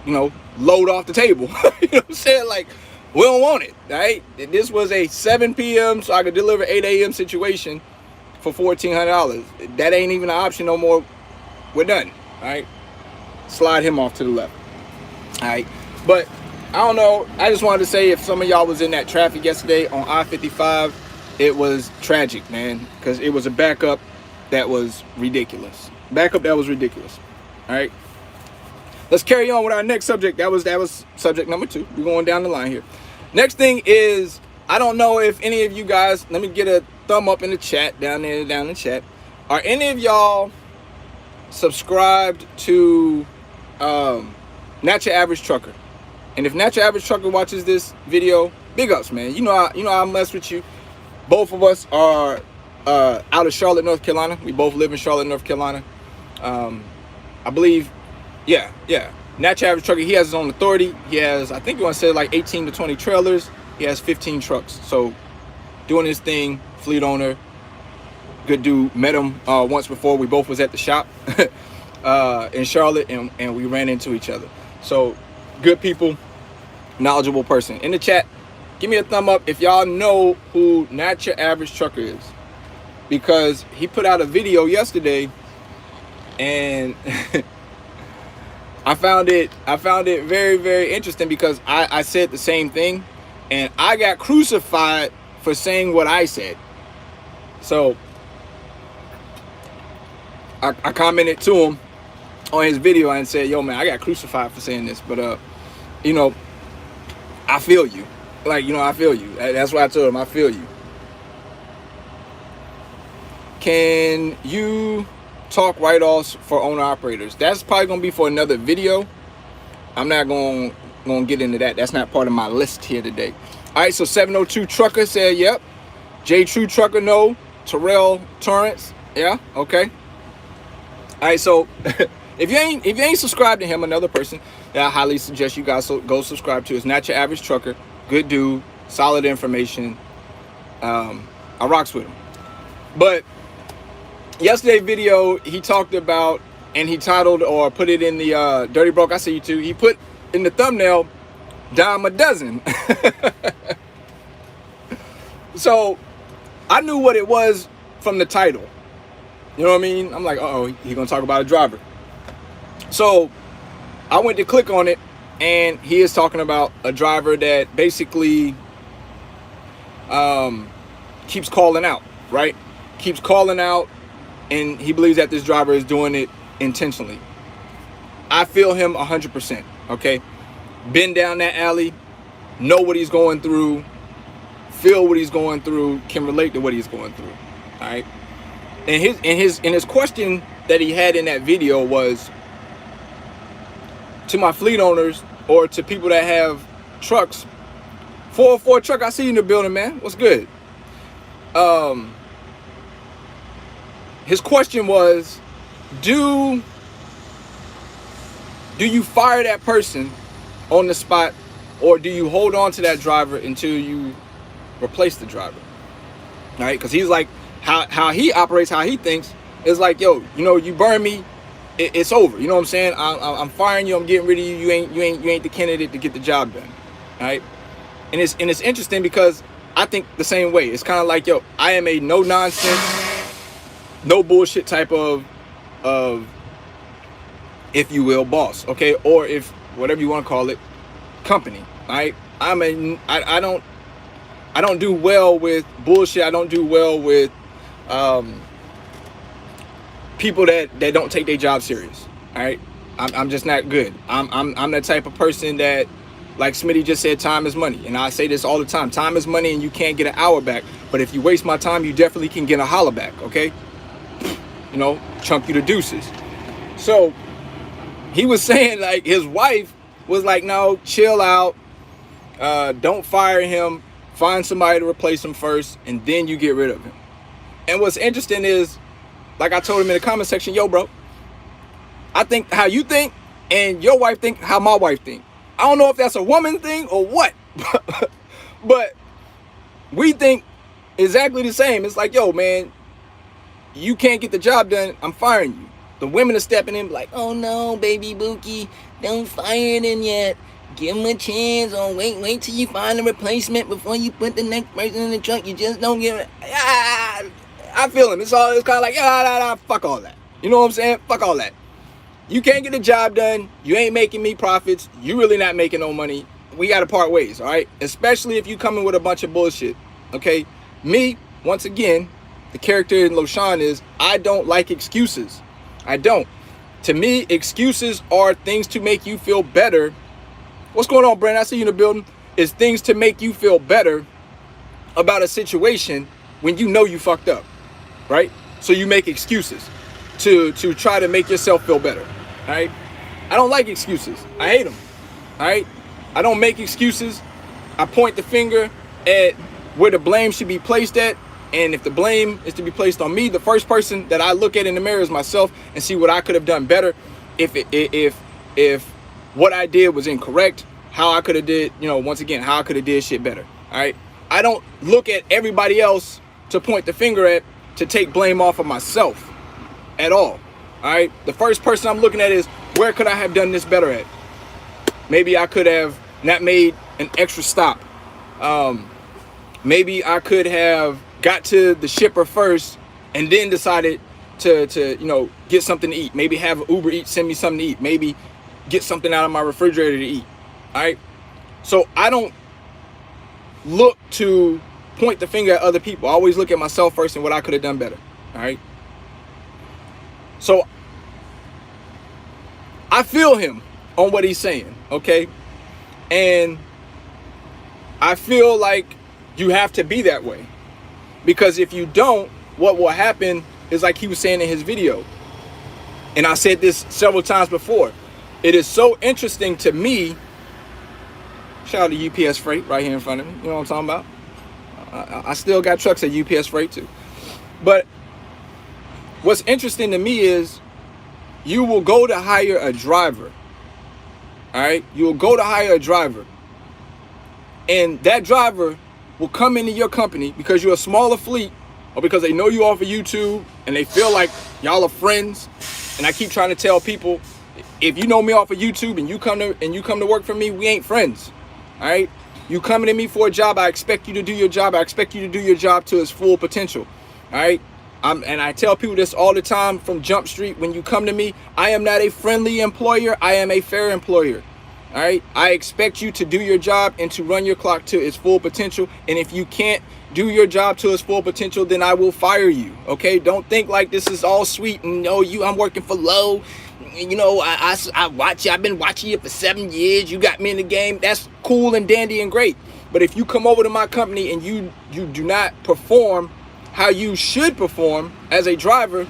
You know, load off the table. You know what I'm saying? Like, we don't want it, right? This was a 7 p.m. so I could deliver 8 a.m. situation for $1,400. That ain't even an option no more. We're done, all right? Slide him off to the left, all right? But I don't know. I just wanted to say, if some of y'all was in that traffic yesterday on I-55, it was tragic, man, because it was a backup that was ridiculous. All right? Let's carry on with our next subject. That was subject number 2. We're going down the line here. Next thing is, I don't know if any of you guys, let me get a thumb up in the chat, down in the chat. Are any of y'all subscribed to Not Your Average Trucker? And if Not Your Average Trucker watches this video, big ups, man. You know I mess with you. Both of us are out of Charlotte, North Carolina. We both live in Charlotte, North Carolina. I believe, yeah. Not Your Average Trucker, he has his own authority. He has, I think you want to say like 18 to 20 trailers. He has 15 trucks. So doing his thing, fleet owner, good dude. Met him once before. We both was at the shop in Charlotte, and we ran into each other. So good people, knowledgeable person. In the chat, give me a thumb up if y'all know who Not Your Average Trucker is, because he put out a video yesterday, and I found it very, very interesting, because I said the same thing, and I got crucified for saying what I said. So I commented to him on his video and said, yo, man, I got crucified for saying this, but you know, I feel you. Like, you know, I feel you. That's why I told him I feel you. Can you talk write-offs for owner-operators? That's probably going to be for another video. I'm not going to get into that. That's not part of my list here today. All right, so 702 Trucker said, yep. J True Trucker, no. Terrell Torrance, yeah, okay. All right, so if you ain't subscribed to him, another person that I highly suggest you guys go subscribe to is Not Your Average Trucker. Good dude, solid information. I rocks with him. But yesterday's video, he talked about, and he titled or put it in the Dirty Broke, I see you too. He put in the thumbnail, dime a dozen. So I knew what it was from the title. You know what I mean? I'm like, uh-oh, he's gonna talk about a driver. So I went to click on it, and he is talking about a driver that basically keeps calling out, right? Keeps calling out, and he believes that this driver is doing it intentionally. I feel him 100%, okay? Been down that alley, know what he's going through, feel what he's going through, can relate to what he's going through, all right? And his question that he had in that video was, to my fleet owners or to people that have trucks, 404 truck, I see you in the building, man. What's good? His question was, do you fire that person on the spot, or do you hold on to that driver until you replace the driver. All right, because he's like, how he operates, how he thinks is like, yo, you know, you burn me, it's over. You know what I'm saying? I'm firing you. I'm getting rid of you. You ain't the candidate to get the job done. All right, and it's interesting because I think the same way. It's kind of like, yo, I am a no nonsense, no bullshit type of if you will, boss, okay, or if whatever you want to call it, company. All right, I don't do well with bullshit. I don't do well with people that don't take their job serious. All right, I'm just not good. I'm the type of person that, like Smitty just said, time is money, and I say this all the time. Time is money, and you can't get an hour back. But if you waste my time, you definitely can get a holler back. Okay, you know, chunk you to deuces. So he was saying, like, his wife was like, no, chill out, don't fire him, find somebody to replace him first, and then you get rid of him. And what's interesting is, like I told him in the comment section, yo, bro, I think how you think, and your wife think how my wife think. I don't know if that's a woman thing or what, but we think exactly the same. It's like, yo, man, you can't get the job done, I'm firing you. The women are stepping in like, oh no, baby Bookie, don't fire them yet. Give him a chance, or wait till you find a replacement before you put the next person in the truck. You just don't give it. I feel him. It's kind of like, fuck all that. You know what I'm saying? Fuck all that. You can't get the job done. You ain't making me profits. You really not making no money. We got to part ways, all right? Especially if you come in with a bunch of bullshit, okay? Me, once again, the character in LoShawn is, I don't like excuses. I don't. To me, excuses are things to make you feel better. What's going on, Brandon? I see you in the building. It's things to make you feel better about a situation when you know you fucked up, right? So you make excuses to try to make yourself feel better, all right? I don't like excuses. I hate them, all right? I don't make excuses. I point the finger at where the blame should be placed at. And if the blame is to be placed on me, the first person that I look at in the mirror is myself and see what I could have done better. If what I did was incorrect, how I could have did, you know, once again, how I could have did shit better. All right. I don't look at everybody else to point the finger at, to take blame off of myself at all. All right. The first person I'm looking at is, where could I have done this better at? Maybe I could have not made an extra stop. Maybe I could have got to the shipper first and then decided to you know, get something to eat. Maybe have Uber Eats send me something to eat. Maybe get something out of my refrigerator to eat. All right. So I don't look to point the finger at other people. I always look at myself first and what I could have done better. All right. So I feel him on what he's saying. Okay. And I feel like you have to be that way. Because if you don't, what will happen is, like he was saying in his video, and I said this several times before, it is so interesting to me. Shout out to UPS Freight right here in front of me. You know what I'm talking about? I still got trucks at UPS Freight too. But what's interesting to me is, you will go to hire a driver. All right? You will go to hire a driver. And that driver will come into your company because you're a smaller fleet, or because they know you off of YouTube and they feel like y'all are friends. And I keep trying to tell people, if you know me off of YouTube and you come to work for me, we ain't friends. All right? You coming to me for a job, I expect you to do your job. I expect you to do your job to its full potential. All right? And I tell people this all the time from Jump Street. When you come to me, I am not a friendly employer. I am a fair employer. All right. I expect you to do your job and to run your clock to its full potential. And if you can't do your job to its full potential, then I will fire you. Okay. Don't think like this is all sweet and, oh, I'm working for low. You know, I watch you. I've been watching you for 7 years. You got me in the game. That's cool and dandy and great. But if you come over to my company and you do not perform how you should perform as a driver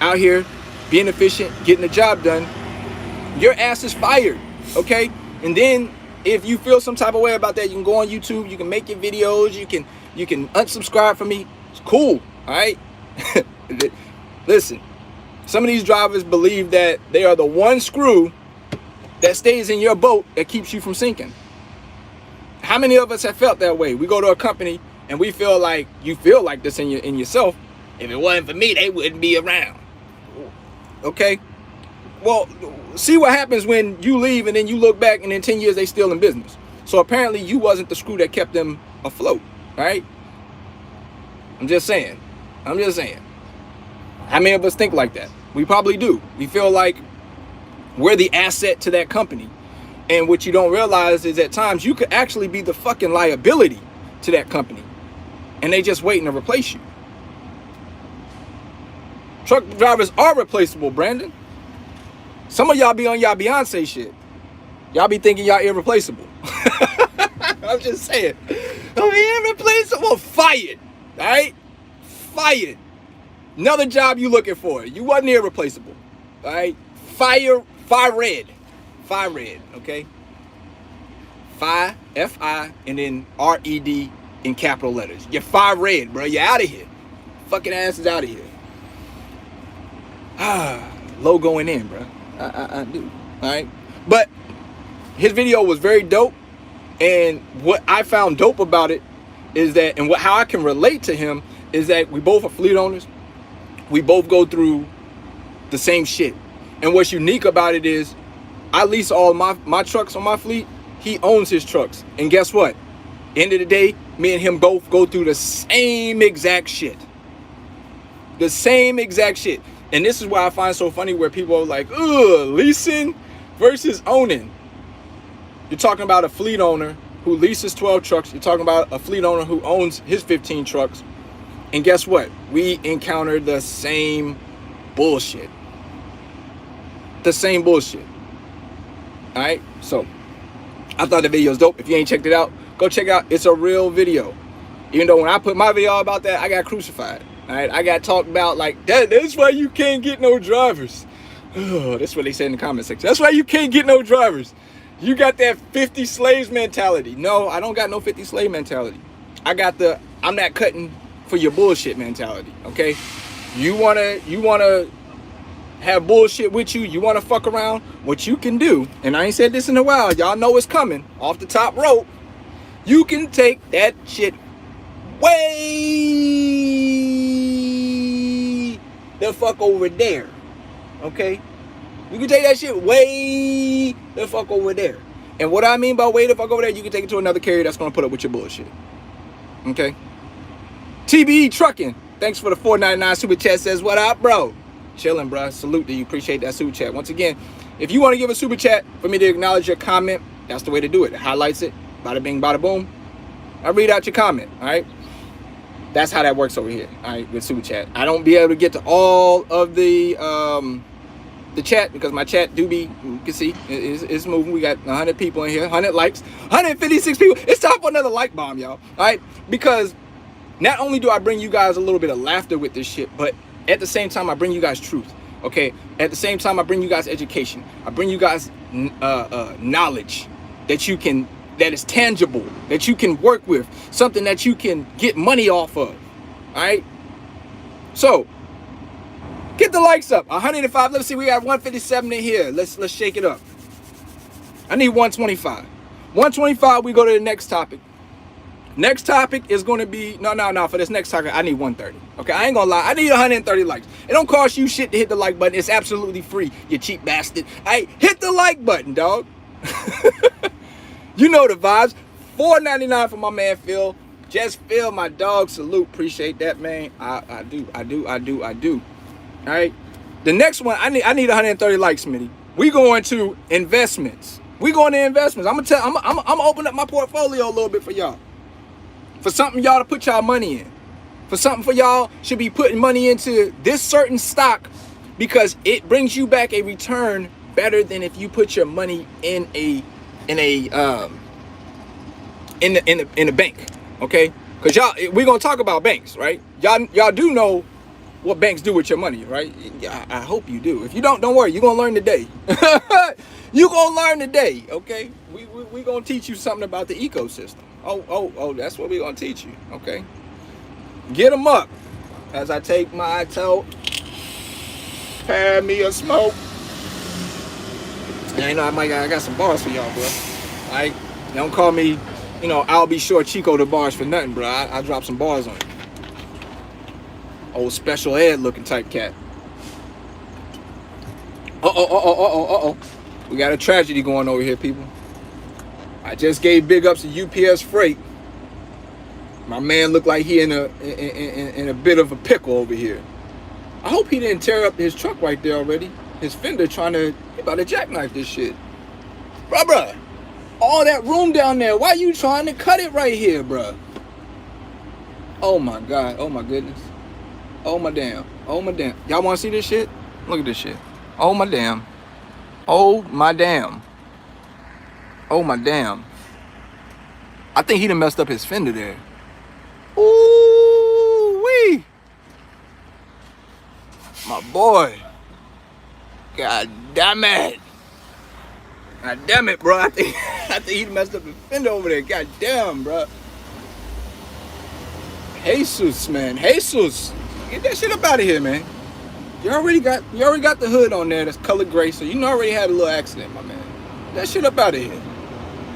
out here, being efficient, getting the job done, your ass is fired. Okay. And then if you feel some type of way about that, you can go on YouTube, you can make your videos, you can unsubscribe from me. It's cool. All right. Listen, some of these drivers believe that they are the one screw that stays in your boat that keeps you from sinking. How many of us have felt that way? We go to a company And we feel like you feel like this in yourself. If it wasn't for me, they wouldn't be around. Okay? Well, see what happens when you leave and then you look back and in 10 years they still in business. So apparently you wasn't the screw that kept them afloat, right? I'm just saying. How many of us think like that? We probably do. We feel like we're the asset to that company. And what you don't realize is at times you could actually be the fucking liability to that company. And they just waiting to replace you. Truck drivers are replaceable, Brandon. Some of y'all be on y'all Beyonce shit. Y'all be thinking y'all irreplaceable. I'm just saying. I'm irreplaceable. Fired. All right? Fired. Another job you looking for. You wasn't irreplaceable. All right? Fired. Okay? Fire, F-I, and then R-E-D in capital letters. You're fired, bro. You're out of here. Fucking ass is out of here. Low going in, bro. I do. All right? But his video was very dope. And what I found dope about it is that, and how I can relate to him is that we both are fleet owners. We both go through the same shit. And what's unique about it is I lease all my trucks on my fleet. He owns his trucks. And guess what? End of the day, me and him both go through the same exact shit. The same exact shit. And this is why I find so funny where people are like, ugh, leasing versus owning. You're talking about a fleet owner who leases 12 trucks. You're talking about a fleet owner who owns his 15 trucks. And guess what? We encounter the same bullshit. The same bullshit. All right? So, I thought the video was dope. If you ain't checked it out, go check it out. It's a real video. Even though when I put my video about that, I got crucified. All right? I got talked about like, that's why you can't get no drivers. Oh, that's what they said in the comment section. That's why you can't get no drivers. You got that 50 slaves mentality. No, I don't got no 50 slave mentality. I got the I'm not cutting for your bullshit mentality. Okay? You wanna have bullshit with you, you wanna fuck around, what you can do, and I ain't said this in a while, y'all know it's coming off the top rope. You can take that shit way the fuck over there. Okay? You can take that shit way the fuck over there. And what I mean by way the fuck over there, you can take it to another carrier that's going to put up with your bullshit. Okay? TBE Trucking. Thanks for the $4.99 super chat. Says, what up, bro? Chilling, bro. Salute to you. Appreciate that super chat. Once again, if you want to give a super chat for me to acknowledge your comment, that's the way to do it. It highlights it. Bada bing, bada boom. I read out your comment. All right? That's how that works over here. All right? With super chat. I don't be able to get to all of the chat because my chat do be, you can see it's moving. We got 100 people in here, 100 likes, 156 people. It's time for another like bomb, y'all. All right? Because not only do I bring you guys a little bit of laughter with this shit, but at the same time I bring you guys truth. Okay? At the same time I bring you guys education. I bring you guys knowledge that is tangible, that you can work with, something that you can get money off of. All right? So get the likes up. 105. Let's see. We got 157 in here. Let's shake it up. I need 125. 125. We go to the next topic. Next topic is going to be no. For this next topic, I need 130. Okay, I ain't gonna lie. I need 130 likes. It don't cost you shit to hit the like button. It's absolutely free. You cheap bastard. Hey, hit the like button, dog. You know the vibes. $4.99 for my man Phil. Just Phil, my dog. Salute. Appreciate that, man. I do. All right. The next one, I need 130 likes, Smitty. We going to investments. I'm gonna open up my portfolio a little bit for y'all. For something y'all to put y'all money in. For something for y'all should be putting money into this certain stock because it brings you back a return better than if you put your money in a bank. Okay? Because y'all, we're gonna talk about banks, right? Y'all do know what banks do with your money, right? I hope you do. If you don't worry. You're going to learn today. You're going to learn today, okay? We going to teach you something about the ecosystem. Oh, that's what we're going to teach you, okay? Get them up as I take my toe. Pair me a smoke. And I got some bars for y'all, bro. All right? Don't call me You know, I'll be sure Chico the bars for nothing, bro. I dropped some bars on it. Old special ed looking type cat. Uh-oh. We got a tragedy going over here, people. I just gave big ups to UPS Freight. My man looked like he in a bit of a pickle over here. I hope he didn't tear up his truck right there already. His fender he about to jackknife this shit. Bruh. All that room down there. Why you trying to cut it right here, bruh? Oh my God. Oh my goodness. Oh my damn. Oh my damn. Y'all want to see this shit? Look at this shit. Oh my damn. Oh my damn. Oh my damn. I think he done messed up his fender there. Ooh wee. My boy. God damn it. God damn it, bro. I think he messed up his fender over there. God damn, bro. Jesus, man. Jesus. Get that shit up out of here, man. You already got the hood on there that's colored gray, so you already had a little accident, my man. Get that shit up out of here.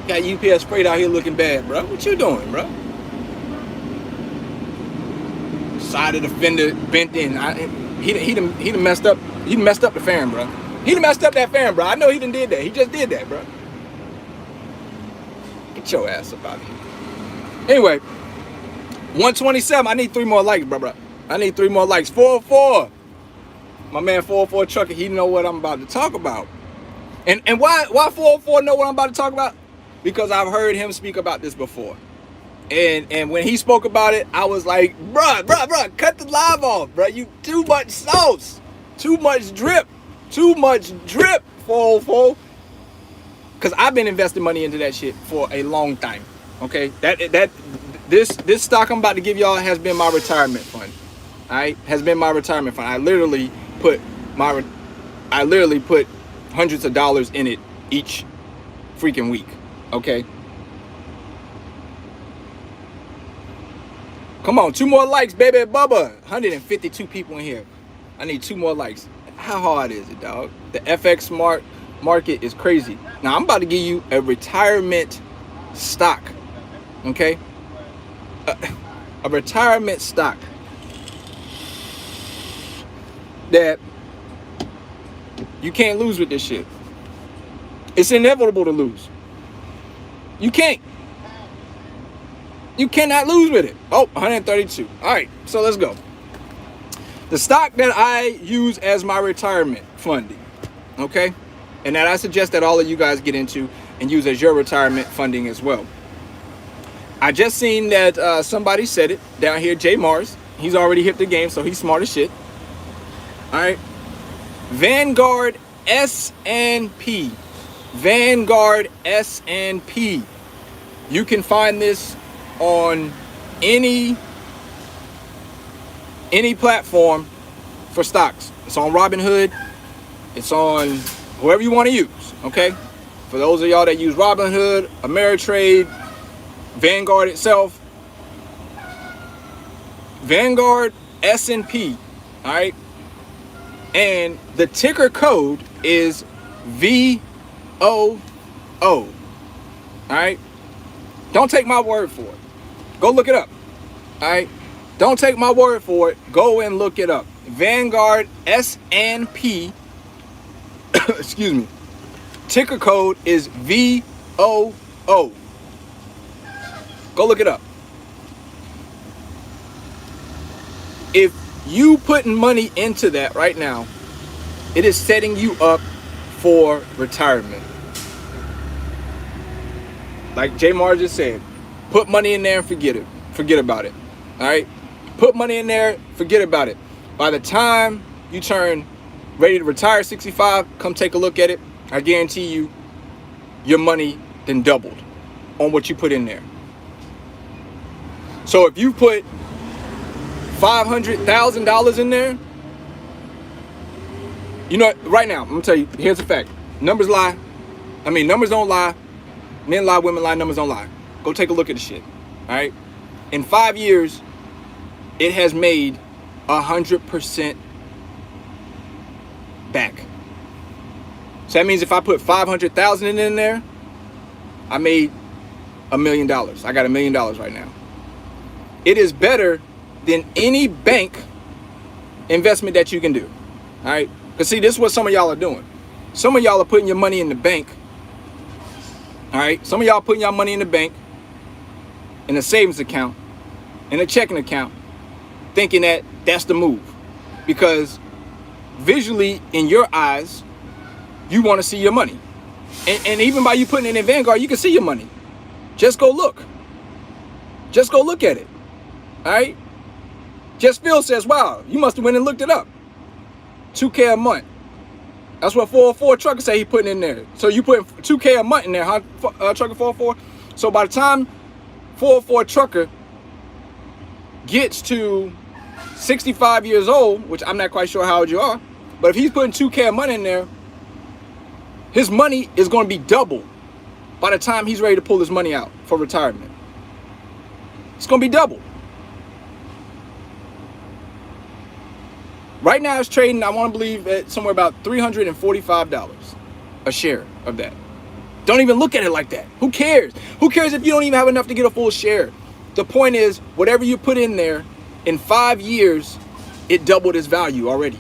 Got UPS Freight out here looking bad, bro. What you doing, bro? Side of the fender bent in. He done messed up. He done messed up the fan, bro. He done messed up that fan, bro. I know he done did that. He just did that, bro. Get your ass up out of here. Anyway, 127. I need 3 more likes, bro. I need 3 more likes. 404. My man 404 Trucker, he know what I'm about to talk about. And why 404 know what I'm about to talk about? Because I've heard him speak about this before. And when he spoke about it, I was like, bruh, cut the live off, bruh. You too much sauce. Too much drip. 404. Because I've been investing money into that shit for a long time. Okay? This stock I'm about to give y'all has been my retirement fund. Alright? Has been my retirement fund. I literally put hundreds of dollars in it each freaking week. Okay? Come on, 2 more likes, baby Bubba. 152 people in here. I need 2 more likes. How hard is it, dog? The FX market is crazy. Now, I'm about to give you a retirement stock. Okay? A retirement stock that you can't lose with this shit. It's inevitable to lose. You can't. You cannot lose with it. Oh, 132. All right, so let's go. The stock that I use as my retirement funding, okay? And that I suggest that all of you guys get into and use as your retirement funding as well. I just seen that somebody said it down here, Jay Mars. He's already hit the game, so he's smart as shit. All right. Vanguard S&P. Vanguard S&P. You can find this on any platform for stocks. It's on Robinhood. It's on whoever you want to use, okay? For those of y'all that use Robinhood, Ameritrade, Vanguard itself, Vanguard S&P, all right? And the ticker code is VOO, all right? Don't take my word for it. Go look it up, all right? Don't take my word for it. Go and look it up. Vanguard S&P, excuse me, ticker code is VOO. Go look it up. If you putting money into that right now, it is setting you up for retirement. Like Jay Mar just said, put money in there and forget it. Forget about it. All right? Put money in there, forget about it. By the time you turn ready to retire 65, come take a look at it. I guarantee you, your money then doubled on what you put in there. So if you put $500,000 in there, you know, right now, I'm gonna tell you, here's the fact. Numbers lie. I mean, numbers don't lie. Men lie, women lie, numbers don't lie. Go take a look at the shit, all right? In 5 years, it has made 100% back. So that means if I put 500,000 in there, I made $1 million. I got $1 million right now. It is better than any bank investment that you can do. All right? Because see, this is what some of y'all are doing. Some of y'all are putting your money in the bank. All right? Some of y'all putting your money in the bank, in a savings account, in a checking account, thinking that that's the move. Because visually, in your eyes, you want to see your money. And even by you putting it in Vanguard, you can see your money. Just go look. Just go look at it. All right? Just Phil says, wow, you must have went and looked it up. $2K a month. That's what 404 Trucker say he putting in there. So you put $2K a month in there, huh, Trucker 404? So by the time 404 Trucker gets to 65 years old, which I'm not quite sure how old you are, but if he's putting $2K a month in there, his money is going to be double by the time he's ready to pull his money out for retirement. It's going to be double. Right now it's trading, I want to believe, at somewhere about $345 a share of that. Don't even look at it like that. Who cares? Who cares if you don't even have enough to get a full share? The point is, whatever you put in there, in 5 years, it doubled its value already.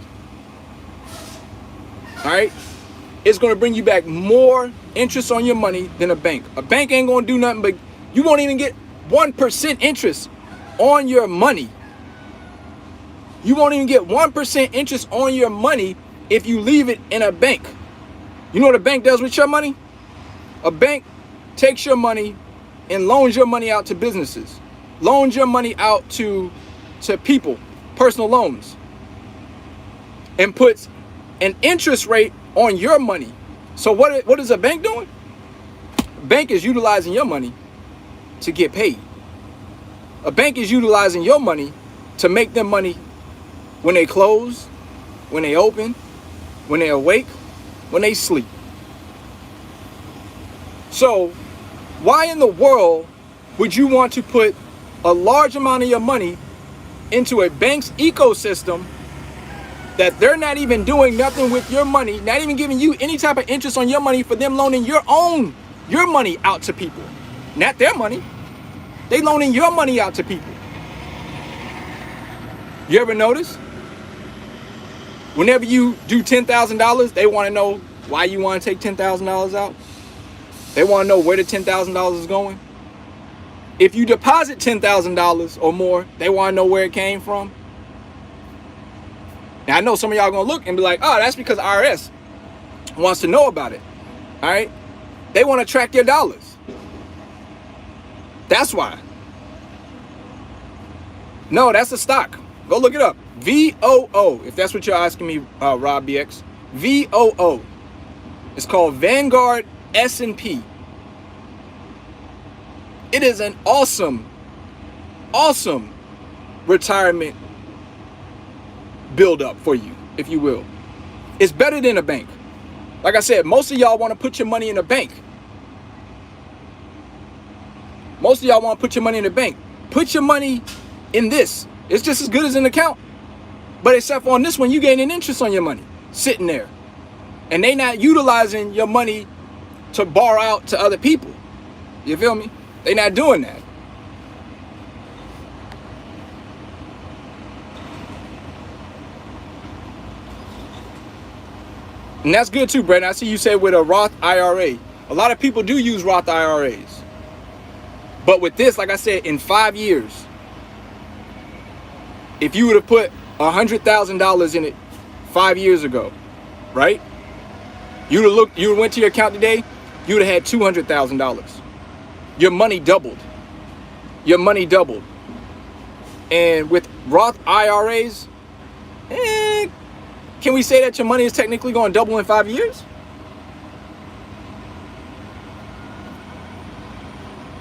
All right? It's going to bring you back more interest on your money than a bank. A bank ain't going to do nothing, but you won't even get 1% interest on your money. You won't even get 1% interest on your money if you leave it in a bank. You know what a bank does with your money? A bank takes your money and loans your money out to businesses, loans your money out to people, personal loans, and puts an interest rate on your money. So what is a bank doing? A bank is utilizing your money to get paid. A bank is utilizing your money to make them money when they close, when they open, when they awake, when they sleep. So why in the world would you want to put a large amount of your money into a bank's ecosystem that they're not even doing nothing with your money, not even giving you any type of interest on your money for them loaning your money out to people? Not their money. They loaning your money out to people. You ever notice? Whenever you do $10,000, they want to know why you want to take $10,000 out. They want to know where the $10,000 is going. If you deposit $10,000 or more, they want to know where it came from. Now, I know some of y'all going to look and be like, oh, that's because IRS wants to know about it. All right? They want to track your dollars. That's why. No, that's a stock. Go look it up. VOO, if that's what you're asking me, Rob BX. VOO. It's called Vanguard S&P. It is an awesome retirement build up for you, if you will. It's better than a bank. Like I said, most of y'all want to put your money in a bank. Most of y'all want to put your money in a bank. Put your money in this. It's just as good as an account. But except for on this one, you gaining interest on your money sitting there. And they not utilizing your money to borrow out to other people. You feel me? They not doing that. And that's good too, Brandon. I see you say with a Roth IRA. A lot of people do use Roth IRAs. But with this, like I said, in 5 years, if you would have put $100,000 in it 5 years ago, right? You would have went to your account today, you would have had $200,000. Your money doubled. Your money doubled. And with Roth IRAs, can we say that your money is technically going to double in 5 years?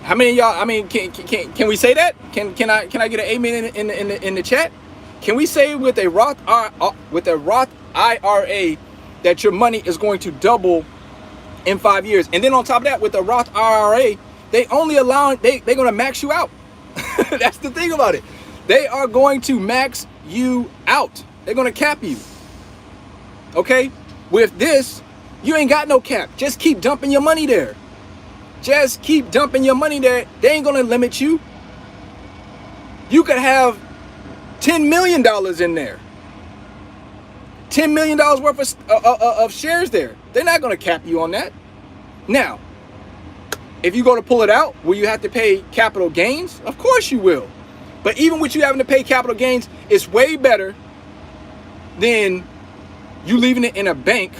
How many of y'all? I mean, can we say that? Can I get an amen in the chat? Can we say with a Roth IRA that your money is going to double in 5 years? And then on top of that, with the Roth IRA, they're going to max you out. That's the thing about it. They are going to max you out. They're going to cap you. Okay? With this, you ain't got no cap. Just keep dumping your money there. Just keep dumping your money there. They ain't gonna limit you. You could have $10 million in there. $10 million worth of shares there. They're not gonna cap you on that. Now, if you go to pull it out, will you have to pay capital gains? Of course you will. But even with you having to pay capital gains, it's way better than you leaving it in a bank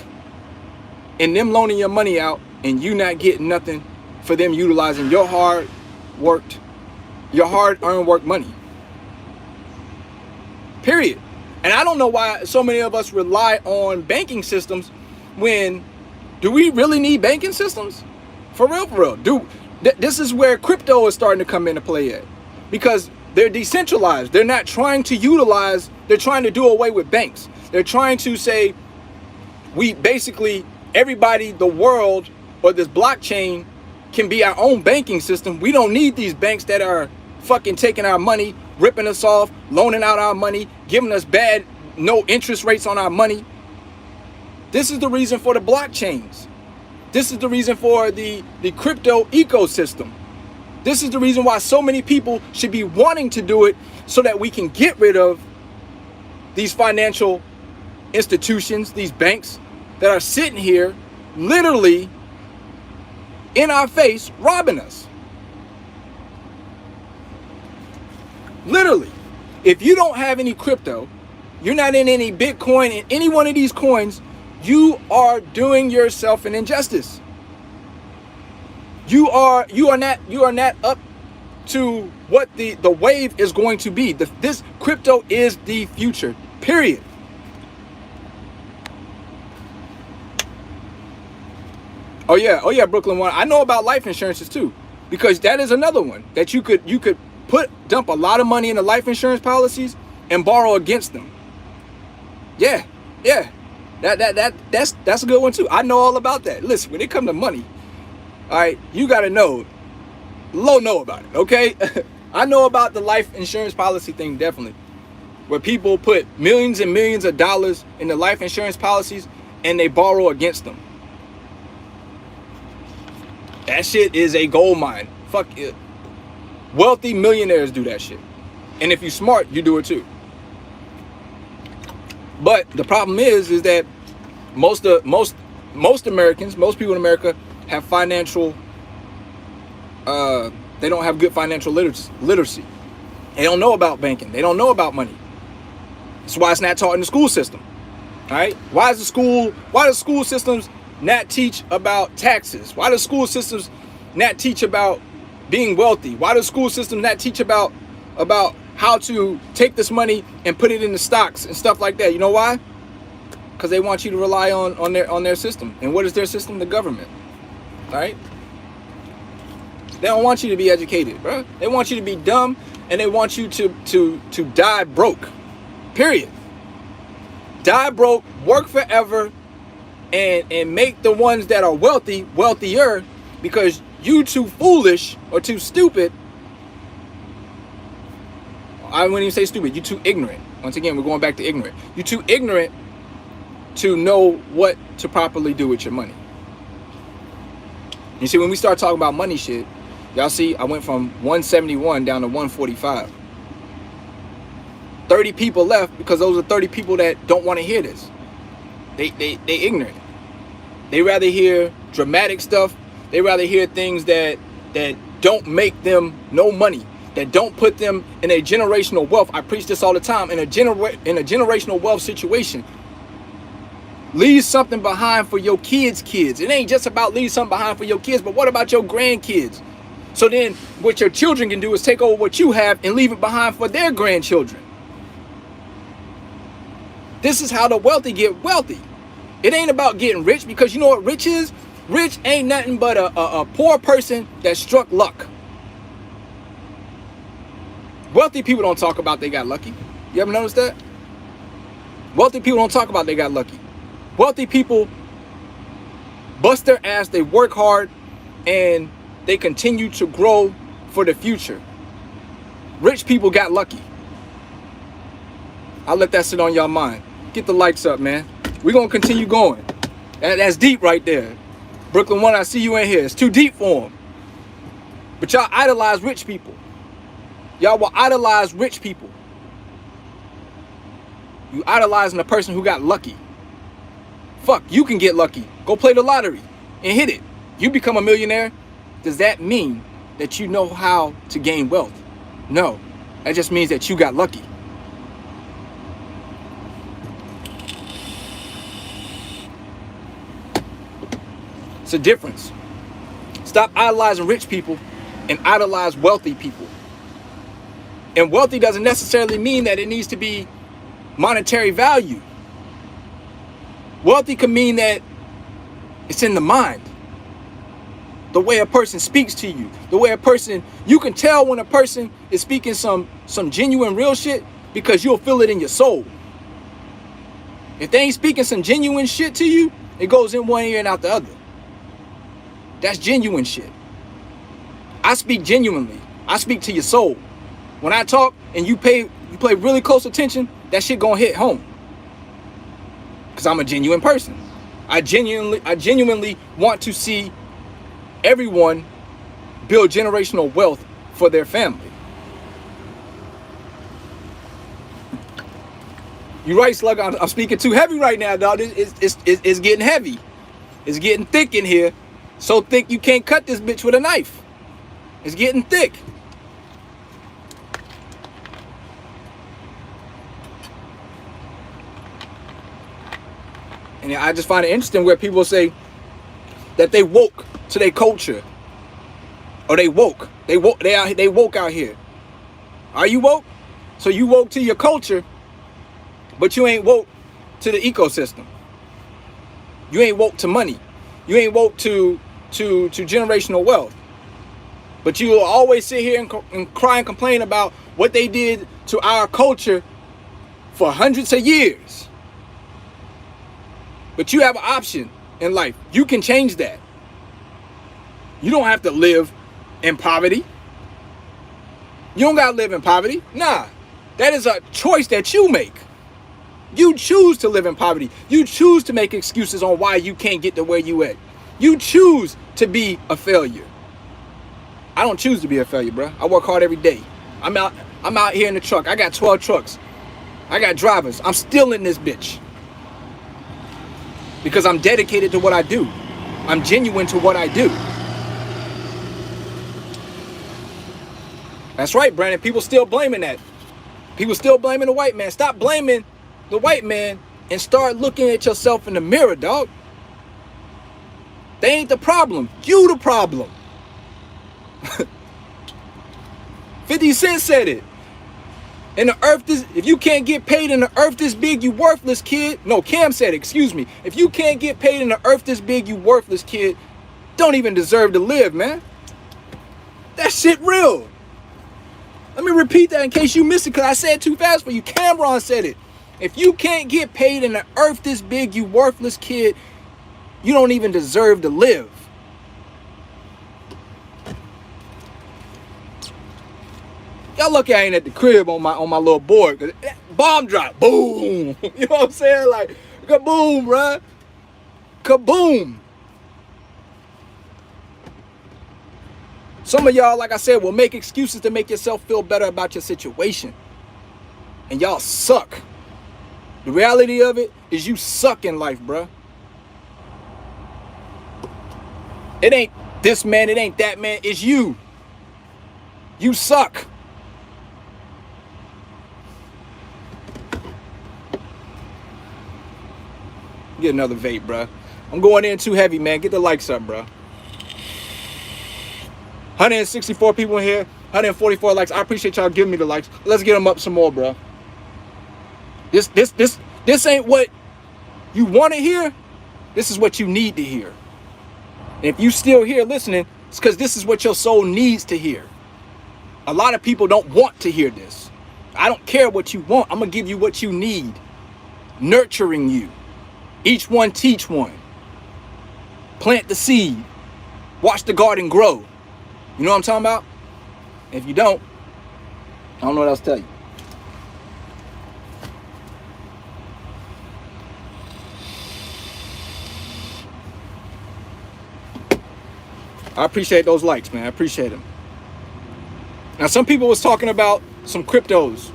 and them loaning your money out and you not getting nothing for them utilizing your hard-earned work money. Period. And I don't know why so many of us rely on banking systems when, do we really need banking systems? For real. This is where crypto is starting to come into play at. Because they're decentralized. They're not trying to utilize, they're trying to do away with banks. They're trying to say, we basically, everybody, the world, or this blockchain can be our own banking system. We don't need these banks that are fucking taking our money, ripping us off, loaning out our money, giving us bad, no interest rates on our money. This is the reason for the blockchains. This is the reason for the crypto ecosystem. This is the reason why so many people should be wanting to do it, so that we can get rid of these financial institutions, these banks that are sitting here literally in our face robbing us. Literally. If you don't have any crypto, you're not in any Bitcoin, in any one of these coins, you are doing yourself an injustice. You are not up to what the wave is going to be. This crypto is the future. Period. Oh yeah, Brooklyn one. I know about life insurances too, because that is another one that you could dump a lot of money into life insurance policies and borrow against them. Yeah. That's a good one too. I know all about that. Listen, when it comes to money, all right, you gotta know. Know about it, okay? I know about the life insurance policy thing, definitely, where people put millions and millions of dollars into life insurance policies and they borrow against them. That shit is a gold mine. Fuck it. Wealthy millionaires do that shit, and if you're smart, you do it too. But the problem is that most Americans, most people in America have financial, they don't have good financial literacy. They don't know about banking. They don't know about money. That's why it's not taught in the school system. All right? Why do school systems not teach about taxes? Why do school systems not teach about being wealthy? Why do school systems not teach about how to take this money and put it into stocks and stuff like that? You know why? Because they want you to rely on their system. And what is their system? The government. All right? They don't want you to be educated, bro. They want you to be dumb, and they want you to die broke. Period. Die broke, work forever, and make the ones that are wealthy wealthier, because you too foolish or too stupid. I wouldn't even say stupid. You're too ignorant. Once again, we're going back to ignorant. You're too ignorant to know what to properly do with your money. You see, when we start talking about money shit, y'all see, I went from 171 down to 145. 30 people left, because those are 30 people that don't want to hear this. They ignorant. They rather hear dramatic stuff. They rather hear things that don't make them no money, that don't put them in a generational wealth. I preach this all the time. In a generational wealth situation, leave something behind for your kids' kids. It ain't just about leave something behind for your kids, but what about your grandkids? So then what your children can do is take over what you have and leave it behind for their grandchildren. This is how the wealthy get wealthy. It ain't about getting rich, because you know what rich is? Rich ain't nothing but a poor person that struck luck. Wealthy people don't talk about they got lucky. You ever notice that? Wealthy people don't talk about they got lucky. Wealthy people bust their ass, they work hard, and they continue to grow for the future. Rich people got lucky. I'll let that sit on y'all mind. Get the likes up, man. We're going to continue going. That's deep right there. Brooklyn One, I see you in here. It's too deep for him. But y'all idolize rich people. Y'all will idolize rich people. You idolizing a person who got lucky. Fuck, you can get lucky. Go play the lottery and hit it. You become a millionaire. Does that mean that you know how to gain wealth? No. That just means that you got lucky. It's a difference. Stop idolizing rich people and idolize wealthy people. And wealthy doesn't necessarily mean that it needs to be monetary value. Wealthy can mean that it's in the mind. The way a person speaks to you, the way a person, you can tell when a person is speaking some genuine real shit because you'll feel it in your soul. If they ain't speaking some genuine shit to you, it goes in one ear and out the other. That's genuine shit. I speak genuinely. I speak to your soul. When I talk and you pay really close attention, that shit gonna hit home. Because I'm a genuine person. I genuinely want to see everyone build generational wealth for their family. You're right, Slug. I'm speaking too heavy right now, dog. It's getting heavy. It's getting thick in here. So thick you can't cut this bitch with a knife. It's getting thick. And I just find it interesting where people say that they woke to their culture. Or they woke. They woke out here. Are you woke? So you woke to your culture, but you ain't woke to the ecosystem. You ain't woke to money. You ain't woke to generational wealth. But you will always sit here and cry and complain about what they did to our culture for hundreds of years. But you have an option in life. You can change that. You don't have to live in poverty. You don't gotta live in poverty. Nah, that is a choice that you make. You choose to live in poverty. You choose to make excuses on why you can't get to where you at. You choose to be a failure. I don't choose to be a failure, bro. I work hard every day. I'm out here in the truck. I got 12 trucks. I got drivers. I'm still in this bitch. Because I'm dedicated to what I do. I'm genuine to what I do. That's right, Brandon. People still blaming that. People still blaming the white man. Stop blaming the white man and start looking at yourself in the mirror, dog. They ain't the problem. You the problem. 50 Cent said it. And the earth is, if you can't get paid in the earth this big, you worthless kid. No, Cam said it, excuse me. If you can't get paid in the earth this big, you worthless kid. Don't even deserve to live, man. That shit real. Let me repeat that in case you missed it, because I said it too fast for you. Cameron said it. If you can't get paid in the earth this big, you worthless kid, you don't even deserve to live. Y'all lucky I ain't at the crib on my little board, cause bomb drop, boom. You know what I'm saying? Like, kaboom, bruh. Kaboom. Some of y'all, like I said, will make excuses to make yourself feel better about your situation. And y'all suck. The reality of it is you suck in life, bruh. It ain't this man, it ain't that man, it's you. You suck. Get another vape, bruh. I'm going in too heavy, man. Get the likes up, bruh. 164 people in here, 144 likes. I appreciate y'all giving me the likes. Let's get them up some more, bruh. This ain't what you want to hear. This is what you need to hear. And if you still here listening, it's because this is what your soul needs to hear. A lot of people don't want to hear this. I don't care what you want. I'm going to give you what you need. Nurturing you. Each one teach one. Plant the seed. Watch the garden grow. You know what I'm talking about? If you don't, I don't know what else to tell you. I appreciate those likes, man. I appreciate them. Now, some people was talking about some cryptos.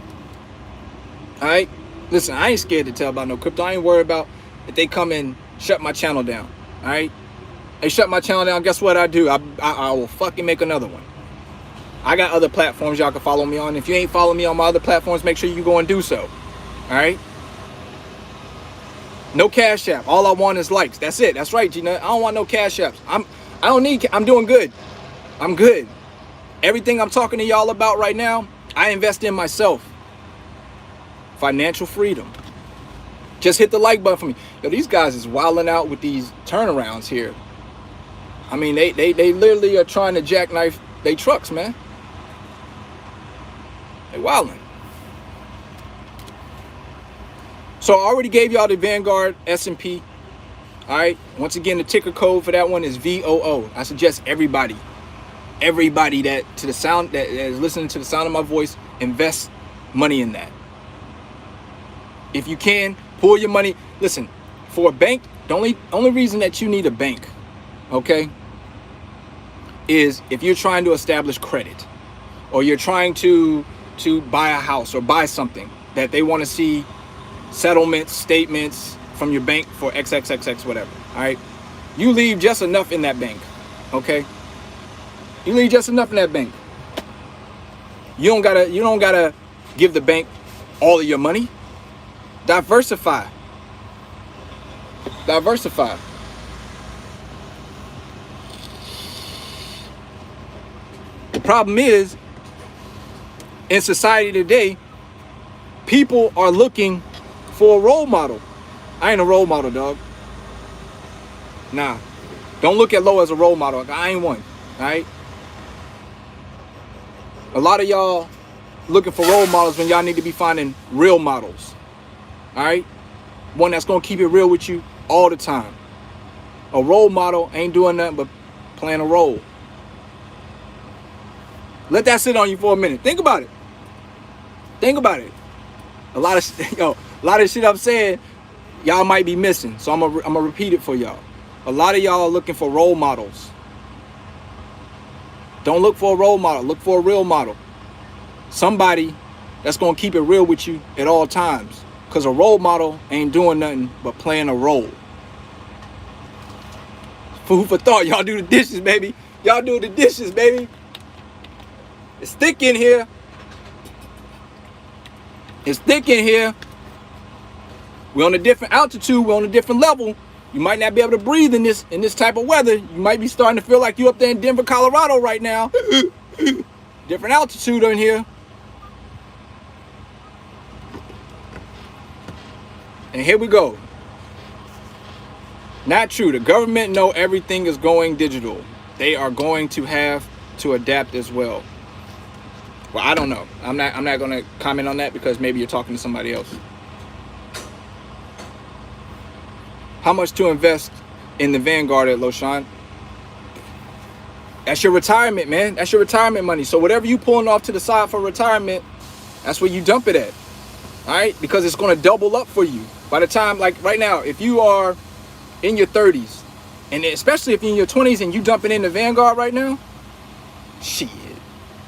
All right, listen, I ain't scared to tell about no crypto. I ain't worried about if they come and shut my channel down. All right, they shut my channel down. Guess what I do? I will fucking make another one. I got other platforms y'all can follow me on. If you ain't following me on my other platforms, make sure you go and do so. All right. No Cash App. All I want is likes. That's it. That's right, Gina. I don't want no Cash Apps. I'm doing good. I'm good. Everything I'm talking to y'all about right now, I invest in myself. Financial freedom. Just hit the like button for me. Yo, these guys is wilding out with these turnarounds here. I mean, they literally are trying to jackknife they trucks, man. They wilding. So I already gave y'all the Vanguard S&P. All right. Once again, the ticker code for that one is VOO. I suggest everybody that is listening to the sound of my voice, invest money in that. If you can, pull your money. Listen, for a bank, the only reason that you need a bank, okay, is if you're trying to establish credit, or you're trying to buy a house or buy something that they want to see settlements, statements from your bank for XXXX, whatever. All right, you leave just enough in that bank, okay? You leave just enough in that bank. You don't gotta give the bank all of your money. Diversify. The problem is, in society today, people are looking for a role model. I ain't a role model, dog. Nah. Don't look at Lo as a role model. I ain't one. All right? A lot of y'all looking for role models when y'all need to be finding real models. All right? One that's going to keep it real with you all the time. A role model ain't doing nothing but playing a role. Let that sit on you for a minute. Think about it. Think about it. A lot of shit I'm saying, y'all might be missing. So I'm gonna repeat it for y'all. A lot of y'all are looking for role models. Don't look for a role model. Look for a real model. Somebody that's gonna keep it real with you at all times. Because a role model ain't doing nothing but playing a role. Food for thought. Y'all do the dishes, baby. Y'all do the dishes, baby. It's thick in here. It's thick in here. We're on a different altitude. We're on a different level. You might not be able to breathe in this type of weather. You might be starting to feel like you're up there in Denver, Colorado right now. Different altitude in here. And here we go. Not true. The government know everything is going digital. They are going to have to adapt as well. Well, I don't know. I'm not going to comment on that because maybe you're talking to somebody else. How much to invest in the Vanguard at LoShawn? That's your retirement, man. That's your retirement money. So whatever you pulling off to the side for retirement, that's where you dump it at. All right? Because it's going to double up for you. By the time, like right now, if you are in your 30s, and especially if you're in your 20s and you dumping in the Vanguard right now, shit.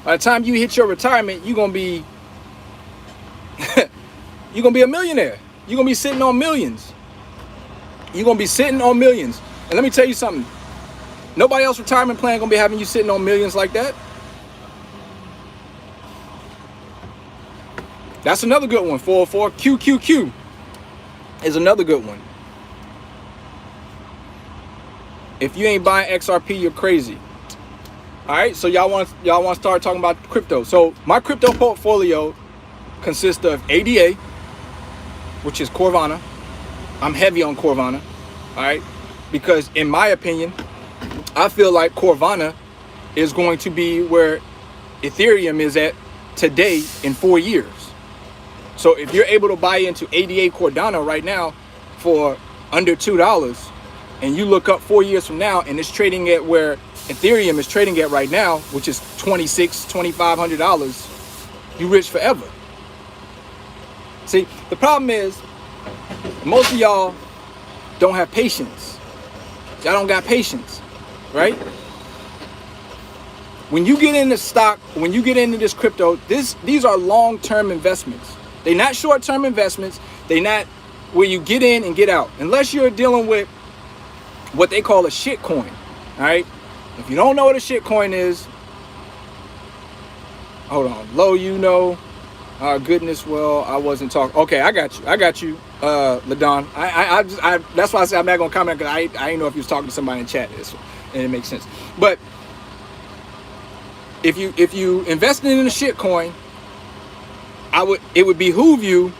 By the time you hit your retirement, you're going to be you're going to be a millionaire. You're going to be sitting on millions. You're going to be sitting on millions. And let me tell you something. Nobody else retirement plan going to be having you sitting on millions like that. That's another good one. 404 QQQ is another good one. If you ain't buying XRP, you're crazy. All right, so y'all want to start talking about crypto. So my crypto portfolio consists of ADA, which is Corvana. I'm heavy on Corvana, all right, because in my opinion, I feel like Corvana is going to be where Ethereum is at today in 4 years. So if you're able to buy into ADA Cardano right now for under $2, and you look up 4 years from now and it's trading at where Ethereum is trading at right now, which is $2,500, you rich forever. See, the problem is most of y'all don't have patience. Y'all don't got patience, right? When you get into stock, when you get into this crypto, these are long-term investments. They're not short-term investments. They're not where you get in and get out. Unless you're dealing with what they call a shit coin. All right? If you don't know what a shit coin is, hold on. Lo, you know. Goodness, well, I wasn't talking. Okay, I got you, LaDon. I that's why I said I'm not gonna comment, because I didn't know if you was talking to somebody in chat, and it makes sense. But if you invested in a shit coin, it would behoove you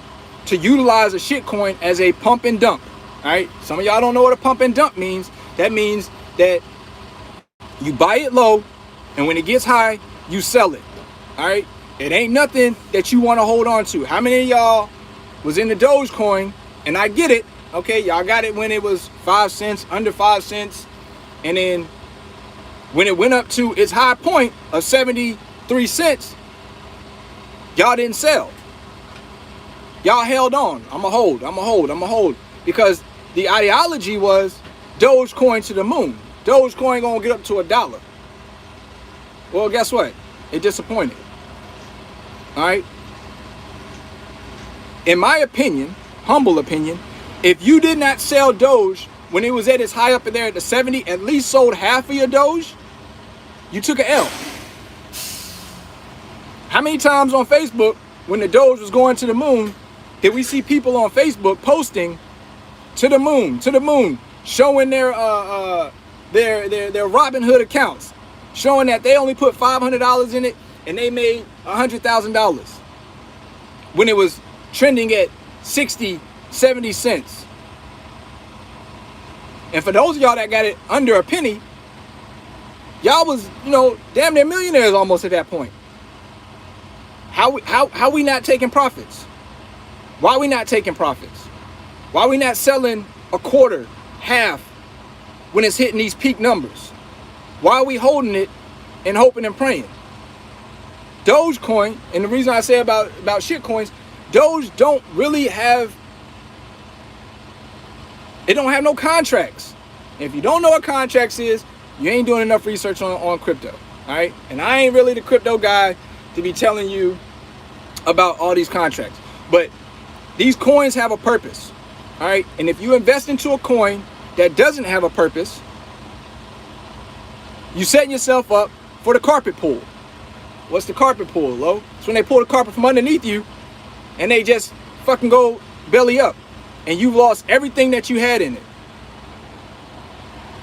to utilize a shit coin as a pump and dump. All right, some of y'all don't know what a pump and dump means. That means that you buy it low, and when it gets high, you sell it. All right. It ain't nothing that you want to hold on to. How many of y'all was in the Dogecoin? And I get it. Okay, y'all got it when it was 5 cents, under 5 cents. And then when it went up to its high point of 73 cents, y'all didn't sell. Y'all held on. I'ma hold. Because the ideology was Dogecoin to the moon. Dogecoin gonna get up to $1. Well, guess what? It disappointed. All right. In my opinion, humble opinion, if you did not sell Doge when it was at its high up in there at the 70, at least sold half of your Doge, you took an L. How many times on Facebook, when the Doge was going to the moon, did we see people on Facebook posting to the moon, showing their Robinhood accounts, showing that they only put $500 in it and they made $100,000 when it was trending at 60, 70 cents. And for those of y'all that got it under a penny, y'all was, damn near millionaires almost at that point. How we not taking profits? Why we not taking profits? Why we not selling a quarter, half, when it's hitting these peak numbers? Why are we holding it and hoping and praying? Dogecoin, and the reason I say about shit coins, Doge don't really have, it don't have no contracts. If you don't know what contracts is, you ain't doing enough research on crypto. All right, and I ain't really the crypto guy to be telling you about all these contracts, but these coins have a purpose. All right, and if you invest into a coin that doesn't have a purpose, you setting yourself up for the carpet pull. What's the carpet pull, Lo? It's when they pull the carpet from underneath you and they just fucking go belly up and you've lost everything that you had in it.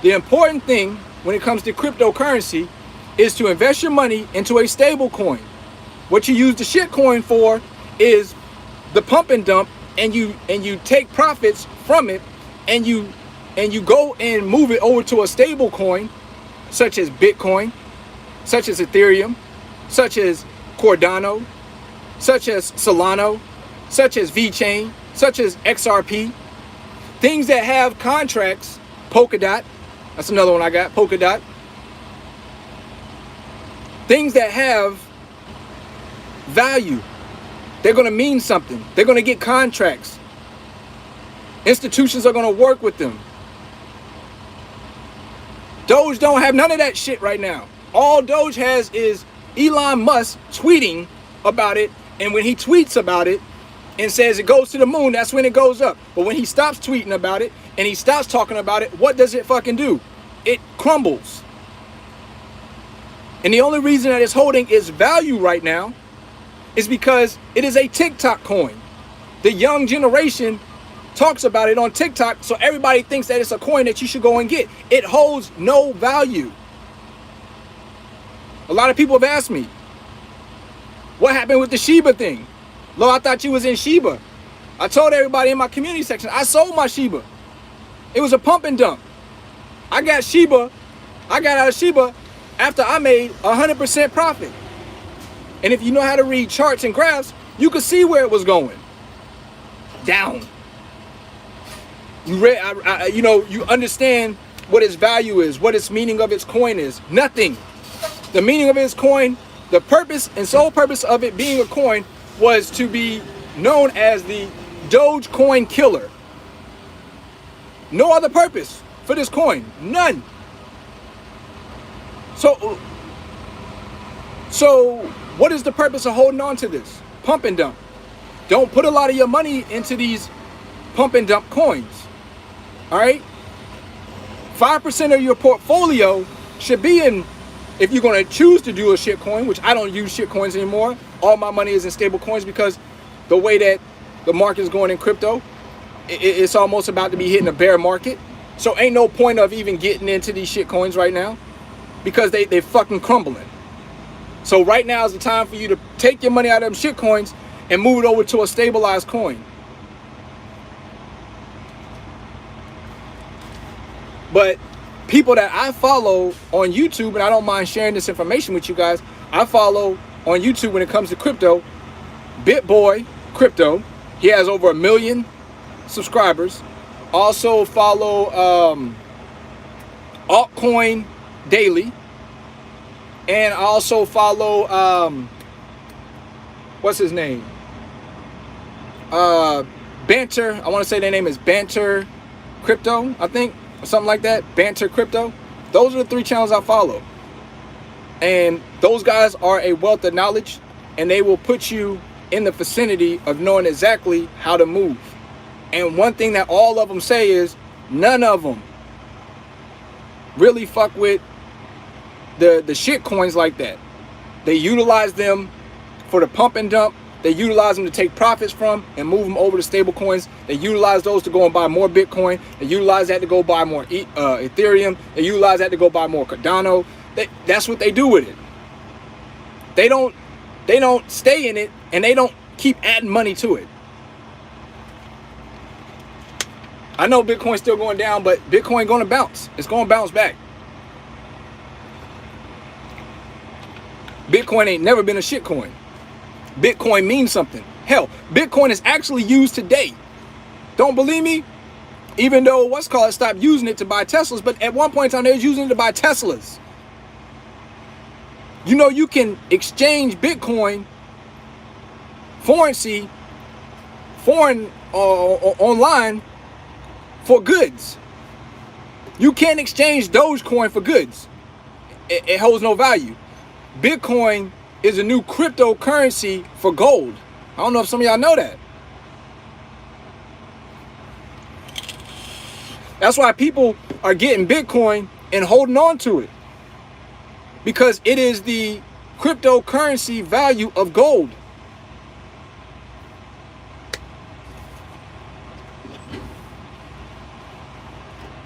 The important thing when it comes to cryptocurrency is to invest your money into a stable coin. What you use the shit coin for is the pump and dump, and you take profits from it and you go and move it over to a stable coin such as Bitcoin, such as Ethereum, such as Cardano, such as Solana, such as VeChain, such as XRP. Things that have contracts, Polkadot, that's another one I got, Polkadot. Things that have value, they're going to mean something. They're going to get contracts. Institutions are going to work with them. Doge don't have none of that shit right now. All Doge has is Elon Musk tweeting about it, and when he tweets about it and says it goes to the moon, that's when it goes up. But when he stops tweeting about it and he stops talking about it, what does it fucking do? It crumbles. And the only reason that it's holding its value right now is because it is a TikTok coin. The young generation talks about it on TikTok, so everybody thinks that it's a coin that you should go and get. It holds no value. A lot of people have asked me, what happened with the Shiba thing? Lo, I thought you was in Shiba. I told everybody in my community section, I sold my Shiba. It was a pump and dump. I got out of Shiba after I made 100% profit. And if you know how to read charts and graphs, you could see where it was going. Down. You understand what its value is, what its meaning of its coin is. Nothing. The meaning of its coin, the purpose and sole purpose of it being a coin was to be known as the Dogecoin killer. No other purpose for this coin. None. So So what is the purpose of holding on to this? Pump and dump. Don't put a lot of your money into these pump and dump coins. All right? 5% of your portfolio should be in, if you're going to choose to do a shit coin, which I don't use shit coins anymore. All my money is in stable coins because the way that the market is going in crypto, it's almost about to be hitting a bear market. So ain't no point of even getting into these shit coins right now because they fucking crumbling. So right now is the time for you to take your money out of them shit coins and move it over to a stabilized coin. But people that I follow on YouTube, and I don't mind sharing this information with you guys, I follow on YouTube when it comes to crypto, BitBoy Crypto. He has over 1 million subscribers. Also follow Altcoin Daily. And I also follow, what's his name? Banter. I want to say their name is Banter Crypto, I think. Or something like that. Banter Crypto. Those are the 3 channels I follow. And those guys are a wealth of knowledge. And they will put you in the vicinity of knowing exactly how to move. And one thing that all of them say is none of them really fuck with the shit coins like that. They utilize them for the pump and dump. They utilize them to take profits from and move them over to stable coins. They utilize those to go and buy more Bitcoin. They utilize that to go buy more Ethereum. They utilize that to go buy more Cardano. That's what they do with it. They don't stay in it, and they don't keep adding money to it. I know Bitcoin's still going down, but Bitcoin going to bounce. It's going to bounce back. Bitcoin ain't never been a shit coin. Bitcoin means something. Hell, Bitcoin is actually used today. Don't believe me? Even though stopped using it to buy Teslas, but at one point in time they was using it to buy Teslas. You know, you can exchange Bitcoin, online for goods. You can't exchange Dogecoin for goods. It holds no value. Bitcoin is a new cryptocurrency for gold. I don't know if some of y'all know that. That's why people are getting Bitcoin and holding on to it. Because it is the cryptocurrency value of gold.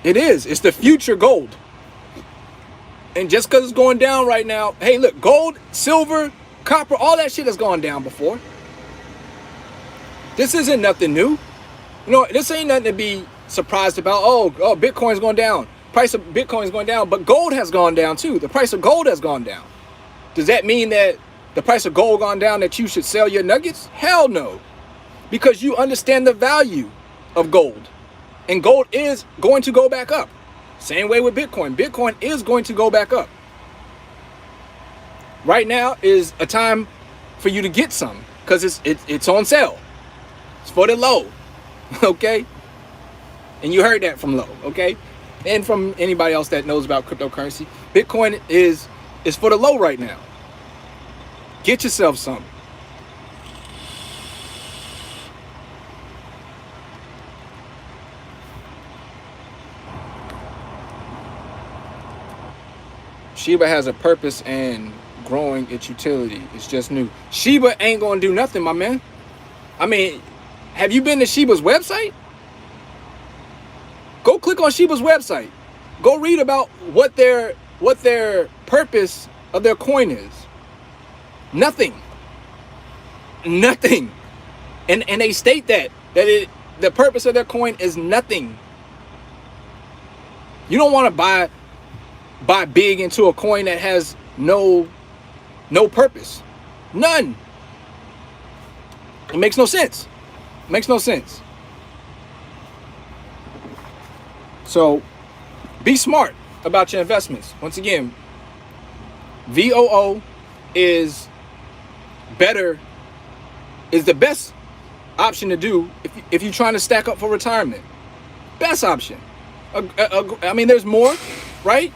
It is. It's the future gold. And just because it's going down right now, hey, look, gold, silver, copper, all that shit has gone down before. This isn't nothing new. You know, this ain't nothing to be surprised about. Oh, Bitcoin's going down. Price of Bitcoin's going down, but gold has gone down too. The price of gold has gone down. Does that mean that the price of gold gone down that you should sell your nuggets? Hell no. Because you understand the value of gold. And gold is going to go back up. Same way with Bitcoin. Bitcoin is going to go back up. Right now is a time for you to get some because it's on sale. It's for the low. Okay? And you heard that from Low, okay? And from anybody else that knows about cryptocurrency. Bitcoin is for the low right now. Get yourself some. Shiba has a purpose and growing its utility. It's just new. Shiba ain't gonna do nothing, my man. I mean, have you been to Shiba's website? Go click on Shiba's website. Go read about what their purpose of their coin is. Nothing. Nothing. And they state that the purpose of their coin is nothing. You don't want to buy big into a coin that has no purpose. None. It makes no sense. It makes no sense. So be smart about your investments. Once again, VOO is the best option to do if you're trying to stack up for retirement. Best option. I mean, there's more, right?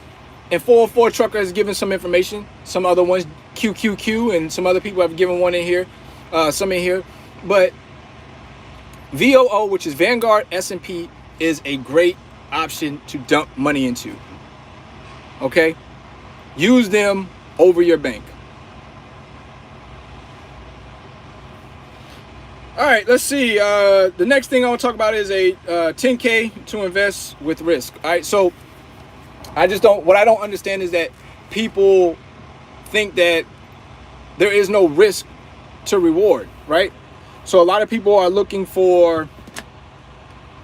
And 404 Trucker has given some information. Some other ones QQQ, and some other people have given one in here, some in here. But VOO, which is Vanguard S&P, is a great option to dump money into. Okay? Use them over your bank. All right, let's see. The next thing I want to talk about is a 10K to invest with risk. All right, so what I don't understand is that people think that there is no risk to reward, right? So a lot of people are looking for,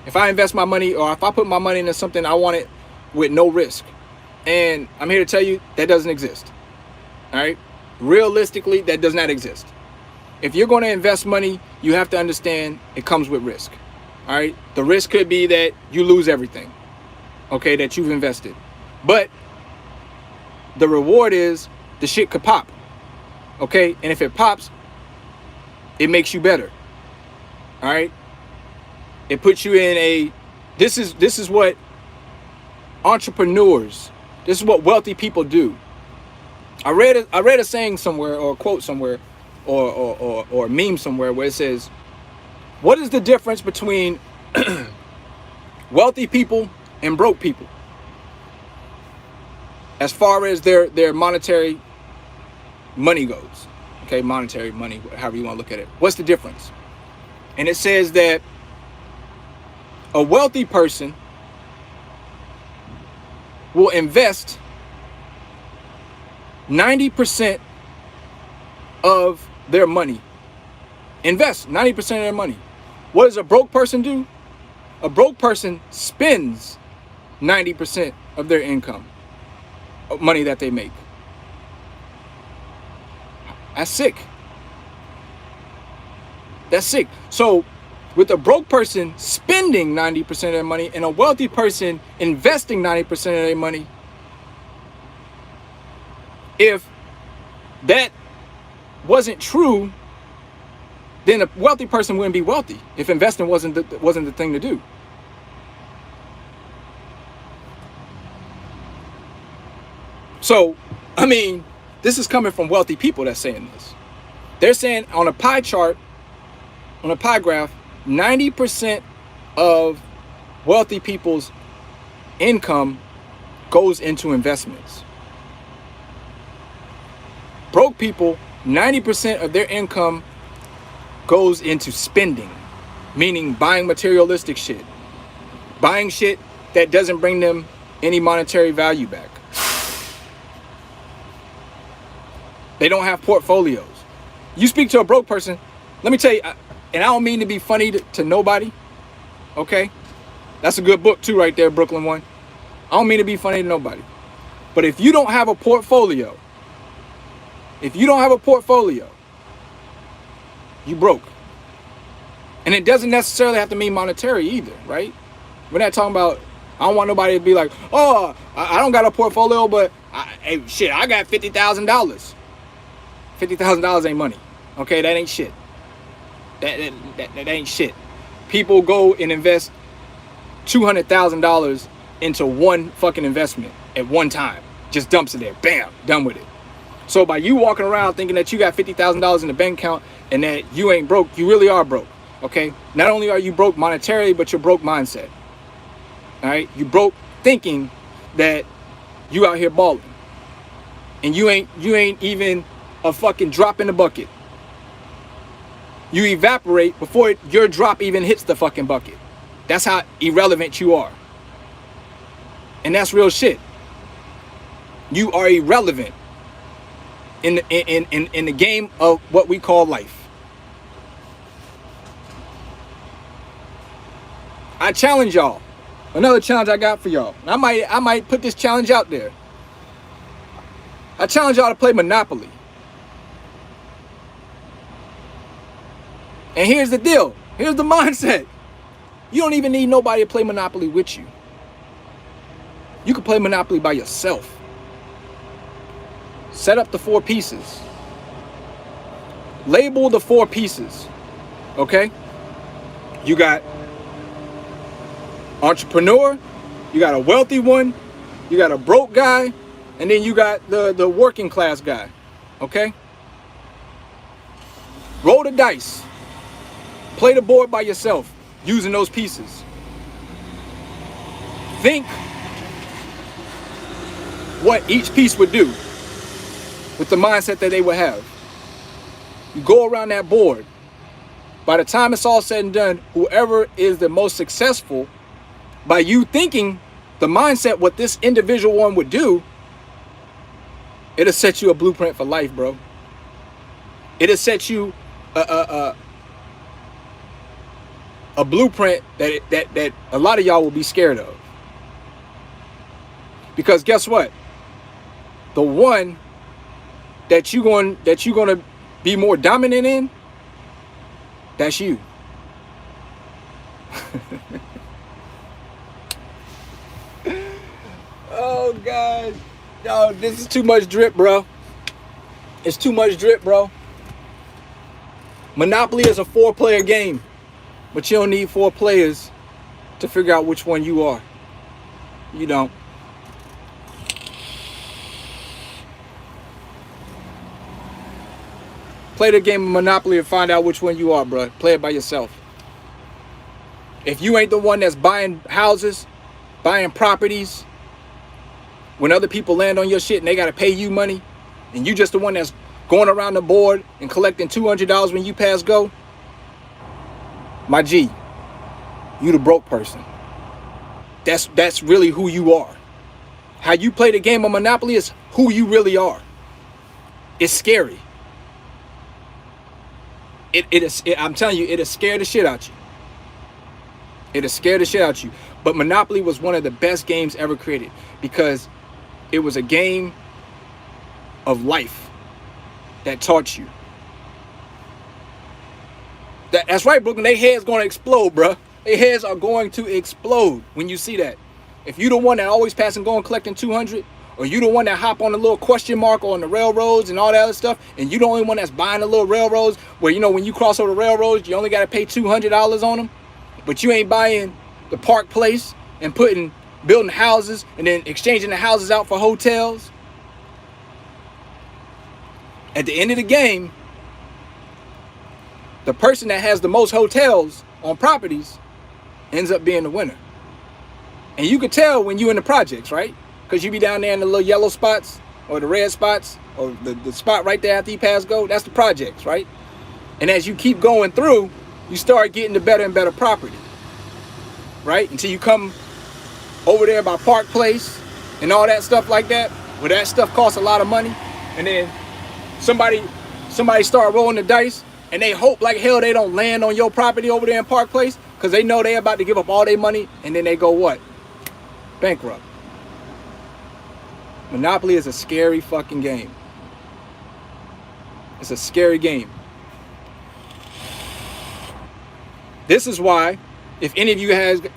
if I invest my money or if I put my money into something, I want it with no risk. And I'm here to tell you that doesn't exist. All right, realistically, that does not exist. If you're going to invest money, you have to understand it comes with risk. All right. The risk could be that you lose everything, okay, that you've invested. But the reward is the shit could pop. Okay. And if it pops, it makes you better. All right. It puts you in a, this is what entrepreneurs, this is what wealthy people do. I read a saying somewhere, or a quote somewhere, or a meme somewhere, where it says, what is the difference between wealthy people and broke people as far as their monetary money goes? Okay, monetary money, however you want to look at it. What's the difference? And it says that a wealthy person will invest 90% of their money. Invest 90% of their money. What does a broke person do? A broke person spends 90% of their income, of money that they make. That's sick. That's sick. So with a broke person spending 90% of their money and a wealthy person investing 90% of their money, if that wasn't true, then a wealthy person wouldn't be wealthy if investing wasn't the thing to do. So, I mean, this is coming from wealthy people that's saying this. They're saying on a pie chart, on a pie graph, 90% of wealthy people's income goes into investments. Broke people, 90% of their income goes into spending, meaning buying materialistic shit, buying shit that doesn't bring them any monetary value back. They don't have portfolios. You speak to a broke person, let me tell you, and I don't mean to be funny to nobody, okay? That's a good book too right there, Brooklyn One. I don't mean to be funny to nobody. But if you don't have a portfolio, you broke. And it doesn't necessarily have to mean monetary either, right? We're not talking about, I don't want nobody to be like, oh, I don't got a portfolio, but I got $50,000. $50,000 ain't money. Okay, that ain't shit. That ain't shit. People go and invest $200,000 into one fucking investment at one time. Just dumps it there. Bam, done with it. So by you walking around thinking that you got $50,000 in the bank account and that you ain't broke, you really are broke. Okay? Not only are you broke monetarily, but you're broke mindset. All right? You broke thinking that you out here balling. And you ain't even a fucking drop in the bucket. You evaporate before your drop even hits the fucking bucket. That's how irrelevant you are. And that's real shit. You are irrelevant in the game of what we call life. I challenge y'all. Another challenge I got for y'all. I might put this challenge out there. I challenge y'all to play Monopoly. And here's the deal. Here's the mindset. You don't even need nobody to play Monopoly with you. You can play Monopoly by yourself. Set up the 4 pieces. Label the 4 pieces. Okay? You got entrepreneur, you got a wealthy one, you got a broke guy, and then you got the working class guy. Okay? Roll the dice. Play the board by yourself using those pieces. Think what each piece would do with the mindset that they would have. You go around that board. By the time it's all said and done, whoever is the most successful, by you thinking the mindset what this individual one would do, it'll set you a blueprint for life, bro. It'll set you a blueprint that a lot of y'all will be scared of. Because guess what? The one that you're going to be more dominant in, that's you. Oh God. No, this is too much drip, bro. It's too much drip, bro. Monopoly is a 4-player game, but you don't need 4 players to figure out which one you are. You don't. Play the game of Monopoly and find out which one you are, bro. Play it by yourself. If you ain't the one that's buying houses, buying properties, when other people land on your shit and they got to pay you money, and you just the one that's going around the board and collecting $200 when you pass go, my G, you the broke person. That's really who you are. How you play the game of Monopoly is who you really are. It's scary. I'm telling you, it'll scare the shit out you. It'll scare the shit out you. But Monopoly was one of the best games ever created because it was a game of life that taught you. That's right, Brooklyn. Their heads going to explode, bro. Their heads are going to explode when you see that. If you the one that always pass and go and collecting 200, or you the one that hop on the little question mark on the railroads and all that other stuff, and you the only one that's buying the little railroads where, you know, when you cross over the railroads, you only got to pay $200 on them, but you ain't buying the Park Place and building houses and then exchanging the houses out for hotels. At the end of the game, the person that has the most hotels on properties ends up being the winner. And you could tell when you in the projects, right? Because you be down there in the little yellow spots or the red spots or the spot right there after you pass go. That's the projects, right? And as you keep going through, you start getting the better and better property, right? Until you come over there by Park Place and all that stuff like that, where that stuff costs a lot of money. And then somebody start rolling the dice and they hope like hell they don't land on your property over there in Park Place because they know they about to give up all their money and then they go what? Bankrupt. Monopoly is a scary fucking game. It's a scary game. This is why, if any of you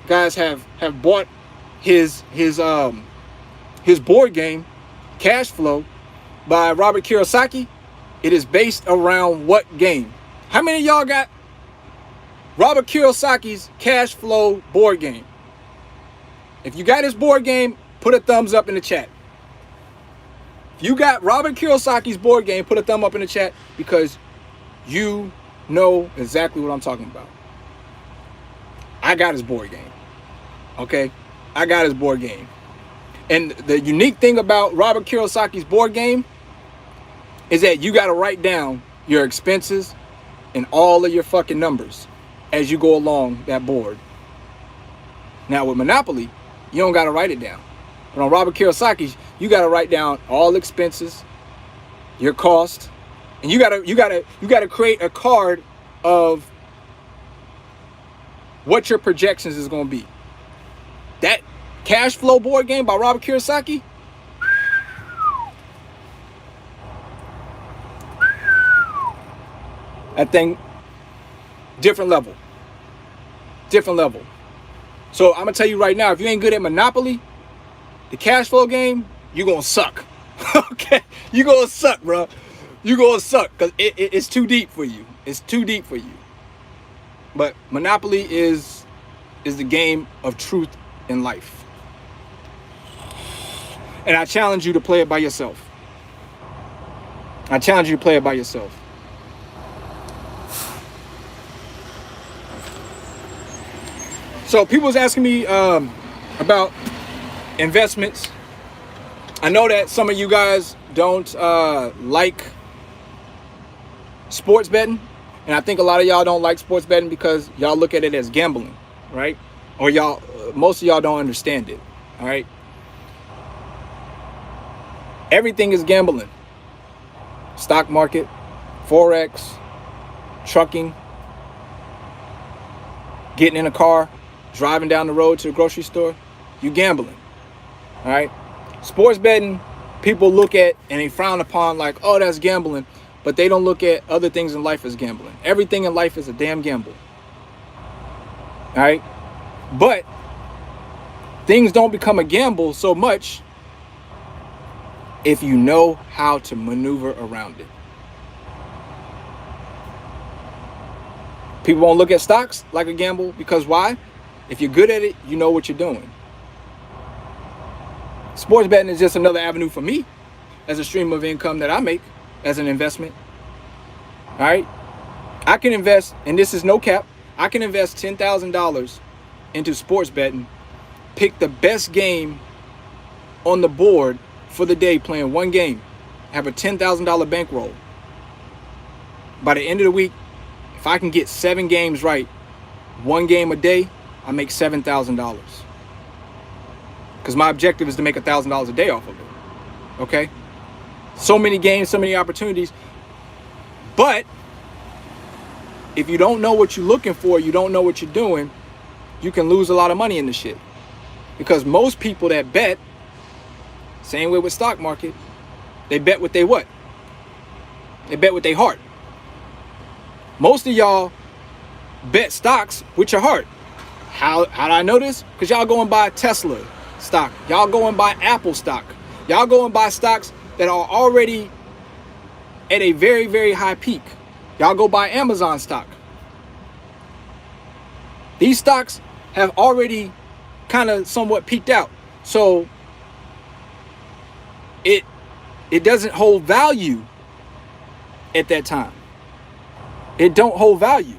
guys have bought his board game, Cash Flow, by Robert Kiyosaki, it is based around what game? How many of y'all got Robert Kiyosaki's Cash Flow board game? If you got his board game, put a thumbs up in the chat. If you got Robert Kiyosaki's board game, put a thumb up in the chat because you know exactly what I'm talking about. I got his board game. Okay? I got his board game. And the unique thing about Robert Kiyosaki's board game is that you got to write down your expenses and all of your fucking numbers as you go along that board. Now with Monopoly, you don't got to write it down. But on Robert Kiyosaki's, you got to write down all expenses, your cost, and you got to create a card of what your projections is going to be. That Cash Flow board game by Robert Kiyosaki, that thing, different level. So I'm gonna tell you right now, if you ain't good at Monopoly, the Cash Flow game, you're gonna suck. Okay, you're gonna suck, bro. You're gonna suck because it's too deep for you. It's too deep for you. But Monopoly is the game of truth in life. And I challenge you to play it by yourself. I challenge you to play it by yourself. So people was asking me about investments. I know that some of you guys don't like sports betting, and I think a lot of y'all don't like sports betting because y'all look at it as gambling, right? Or most of y'all don't understand it, all right? Everything is gambling. Stock market, forex, trucking, getting in a car, driving down the road to the grocery store, you gambling, all right? Sports betting, people look at and they frown upon like, oh, that's gambling, but they don't look at other things in life as gambling. Everything in life is a damn gamble, all right? But things don't become a gamble so much if you know how to maneuver around it. People won't look at stocks like a gamble because why? If you're good at it, you know what you're doing. Sports betting is just another avenue for me as a stream of income that I make as an investment. All right. I can invest, and this is no cap, I can invest $10,000 into sports betting, pick the best game on the board for the day playing one game, have a $10,000 bankroll. By the end of the week, if I can get 7 games right, one game a day, I make $7,000. Because my objective is to make $1,000 a day off of it. Okay? So many games, so many opportunities. But if you don't know what you're looking for, you don't know what you're doing, you can lose a lot of money in this shit. Because most people that bet, same way with stock market, they bet with their what? They bet with their heart. Most of y'all bet stocks with your heart. How do I know this? Because y'all go and buy Tesla stock. Y'all go and buy Apple stock. Y'all go and buy stocks that are already at a very, very high peak. Y'all go buy Amazon stock. These stocks have already kind of somewhat peaked out. So it doesn't hold value at that time. It don't hold value.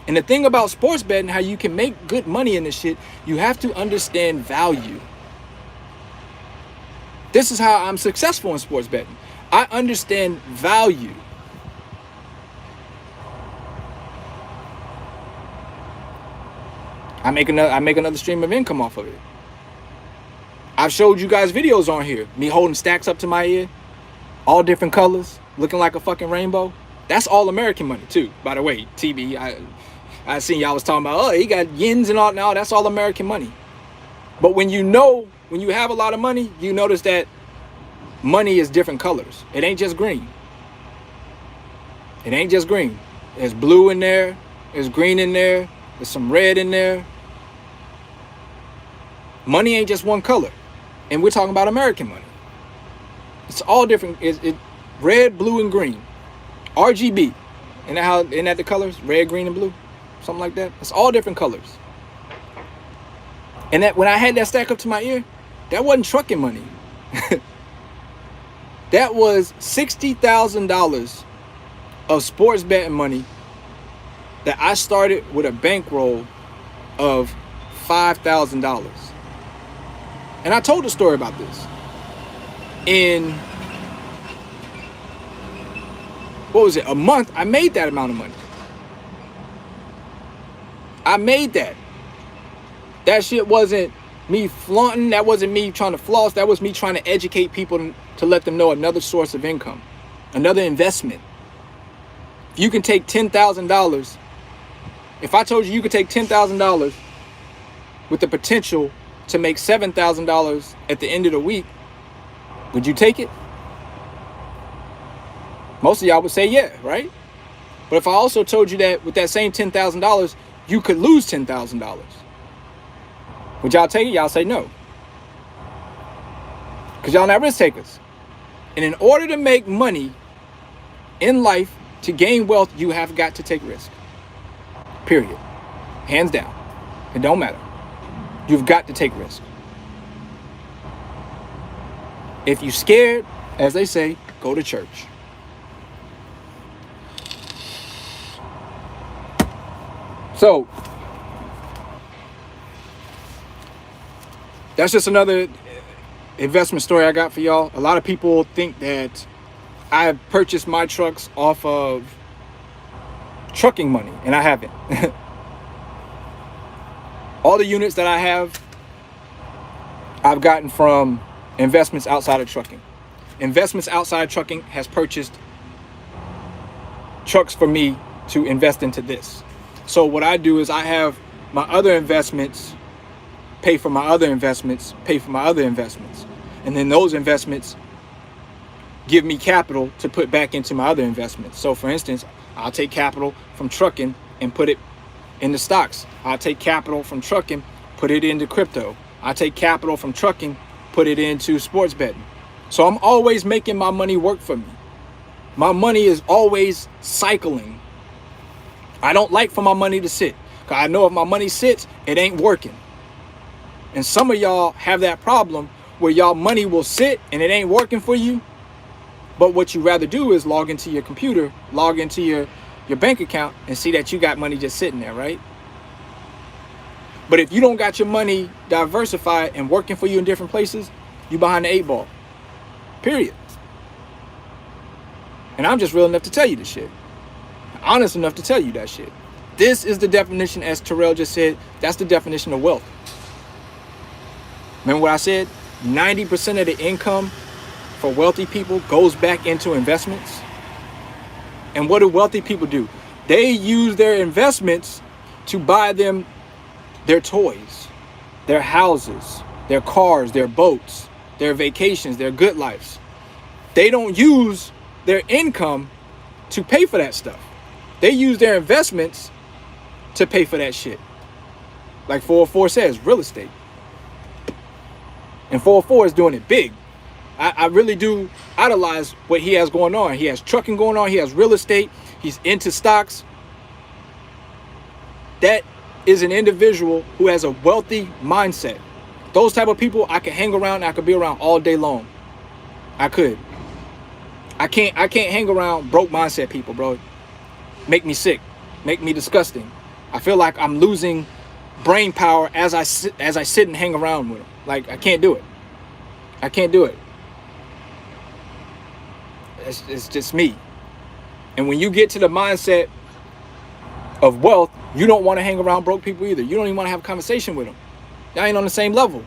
And the thing about sports betting, how you can make good money in this shit, you have to understand value. This is how I'm successful in sports betting. I understand value. I make another stream of income off of it. I've showed you guys videos on here. Me holding stacks up to my ear, all different colors, looking like a fucking rainbow. That's all American money too, by the way. TB, I seen y'all was talking about, oh, he got yens and all. Now that's all American money. But when you have a lot of money, you notice that money is different colors. It ain't just green. It ain't just green. There's blue in there. There's green in there. There's some red in there. Money ain't just one color. And we're talking about American money. It's all different. It red, blue, and green. RGB. Isn't that the colors? Red, green, and blue? Something like that. It's all different colors. And that when I had that stack up to my ear, that wasn't trucking money. That was $60,000 of sports betting money that I started with a bankroll of $5,000. And I told a story about this. In, what was it, a month, I made that amount of money. I made that. That shit wasn't me flaunting. That wasn't me trying to floss. That was me trying to educate people to let them know another source of income, another investment. If you can take $10,000, if I told you you could take $10,000 with the potential to make $7,000 at the end of the week, would you take it? Most of y'all would say yeah, right? But if I also told you that with that same $10,000, you could lose $10,000, would y'all take it? Y'all say no. Because y'all not risk takers. And in order to make money in life, to gain wealth, you have got to take risk. Period. Hands down. It don't matter. You've got to take risk. If you're scared, as they say, go to church. So that's just another investment story I got for y'all. A lot of people think that I purchased my trucks off of trucking money, and I haven't. All the units that I have, I've gotten from investments outside of trucking. Investments outside of trucking has purchased trucks for me to invest into this. So what I do is I have my other investments pay for my other investments, pay for my other investments. And then those investments give me capital to put back into my other investments. So for instance, I'll take capital from trucking and put it into stocks. I'll take capital from trucking, put it into crypto. I'll take capital from trucking, put it into sports betting. So I'm always making my money work for me. My money is always cycling. I don't like for my money to sit, because I know if my money sits, it ain't working. And some of y'all have that problem where y'all money will sit and it ain't working for you. But what you rather do is log into your computer, log into your bank account and see that you got money just sitting there, right? But if you don't got your money diversified and working for you in different places, you behind the 8 ball. Period. And I'm just real enough to tell you this shit. Honest enough to tell you that shit. This is the definition, as Terrell just said, that's the definition of wealth. Remember what I said? 90% of the income for wealthy people goes back into investments. And what do wealthy people do? They use their investments to buy them their toys, their houses, their cars, their boats, their vacations, their good lives. They don't use their income to pay for that stuff. They use their investments to pay for that shit. Like 404 says, real estate. And 404 is doing it big. I really do idolize what he has going on. He has trucking going on. He has real estate. He's into stocks. That is an individual who has a wealthy mindset. Those type of people I can hang around. I could be around all day long. I could. I can't hang around broke mindset people, bro. Make me sick. Make me disgusting. I feel like I'm losing brain power as I sit and hang around with them. Like, I can't do it. I can't do it. It's just me. And when you get to the mindset of wealth, you don't want to hang around broke people either. You don't even want to have a conversation with them. Y'all ain't on the same level.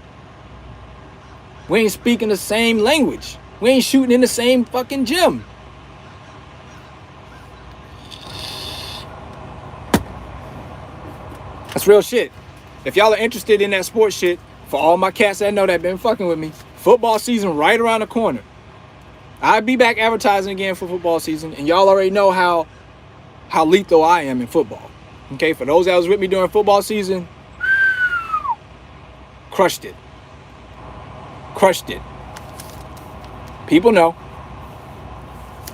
We ain't speaking the same language. We ain't shooting in the same fucking gym. That's real shit. If y'all are interested in that sports shit, for all my cats that know that been fucking with me, football season right around the corner. I'll be back advertising again for football season, and y'all already know how lethal I am in football. Okay, for those that was with me during football season, crushed it. Crushed it. People know.